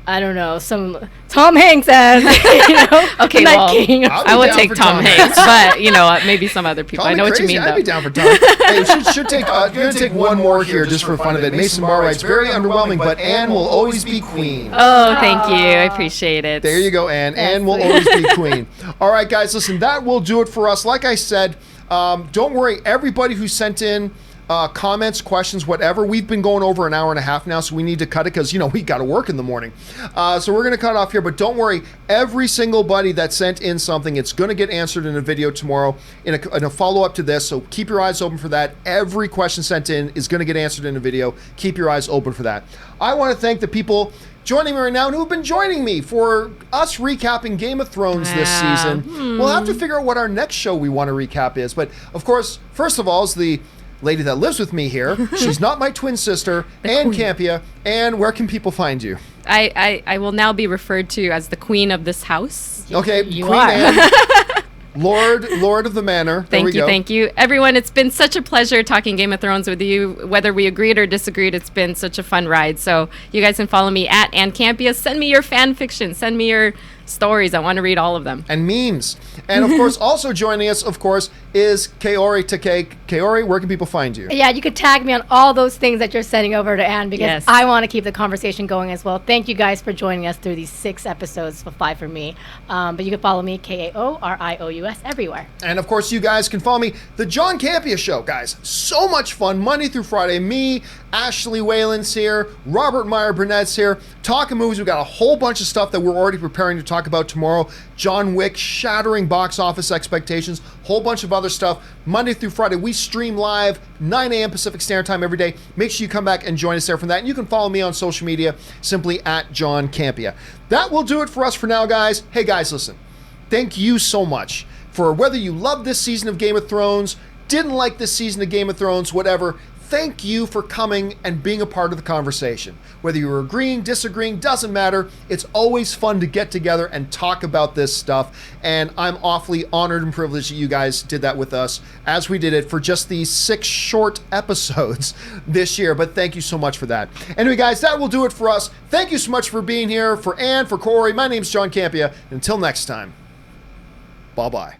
I don't know, some Tom Hanks as, you know, Okay, Night well, King. I'll be I would down take for Tom Tom Hanks, but, you know, maybe some other people. Call I me know what you crazy, mean, I'd though. be down for Tom. Hey, should take. You're gonna take one more here just for fun of it. Mason Barr writes, very underwhelming, but Anne will always be queen. Oh, thank you. I appreciate it. There you go, Anne. That's Anne will sweet. always be queen. All right, guys, listen, that will do it for us. Like I said, don't worry, everybody who sent in comments, questions, whatever, we've been going over an hour and a half now, so we need to cut it because, you know, we got to work in the morning. So we're going to cut off here, but don't worry, every single buddy that sent in something, it's going to get answered in a video tomorrow in a follow-up to this, so keep your eyes open for that. Every question sent in is going to get answered in a video. Keep your eyes open for that. I want to thank the people joining me right now and who've been joining me for us recapping Game of Thrones this Yeah. season. We'll have to figure out what our next show we want to recap is, but of course, first of all is the lady that lives with me here. She's not my twin sister, Ann Campea. Ann, where can people find you? I will now be referred to as the queen of this house. Okay, You Queen are. Anne, Lord of the Manor. There we go. Thank you. Everyone, it's been such a pleasure talking Game of Thrones with you. Whether we agreed or disagreed, it's been such a fun ride. So you guys can follow me at Ann Campea. Send me your fan fiction. Send me your stories. I want to read all of them. And memes. And of course, also joining us, of course, is Kaori Takei. Kaori, where can people find you? Yeah, you could tag me on all those things that you're sending over to Anne, because Yes. I want to keep the conversation going as well. Thank you guys for joining us through these 6 episodes for 5 for me. But you can follow me, KAORIOUS, everywhere. And of course, you guys can follow me, The John Campea Show, guys. So much fun, Monday through Friday. Me, Ashley Whalen's here, Robert Meyer Burnett's here, talking movies. We've got a whole bunch of stuff that we're already preparing to talk about tomorrow. John Wick, shattering box office expectations, whole bunch of other stuff. Monday through Friday, we stream live, 9 a.m. Pacific Standard Time every day. Make sure you come back and join us there from that. And you can follow me on social media, simply at John Campea. That will do it for us for now, guys. Hey, guys, listen. Thank you so much for whether you love this season of Game of Thrones, didn't like this season of Game of Thrones, whatever. Thank you for coming and being a part of the conversation. Whether you're agreeing, disagreeing, doesn't matter. It's always fun to get together and talk about this stuff. And I'm awfully honored and privileged that you guys did that with us as we did it for just these 6 short episodes this year. But thank you so much for that. Anyway, guys, that will do it for us. Thank you so much for being here. For Ann, for Corey, my name's John Campea. Until next time, bye-bye.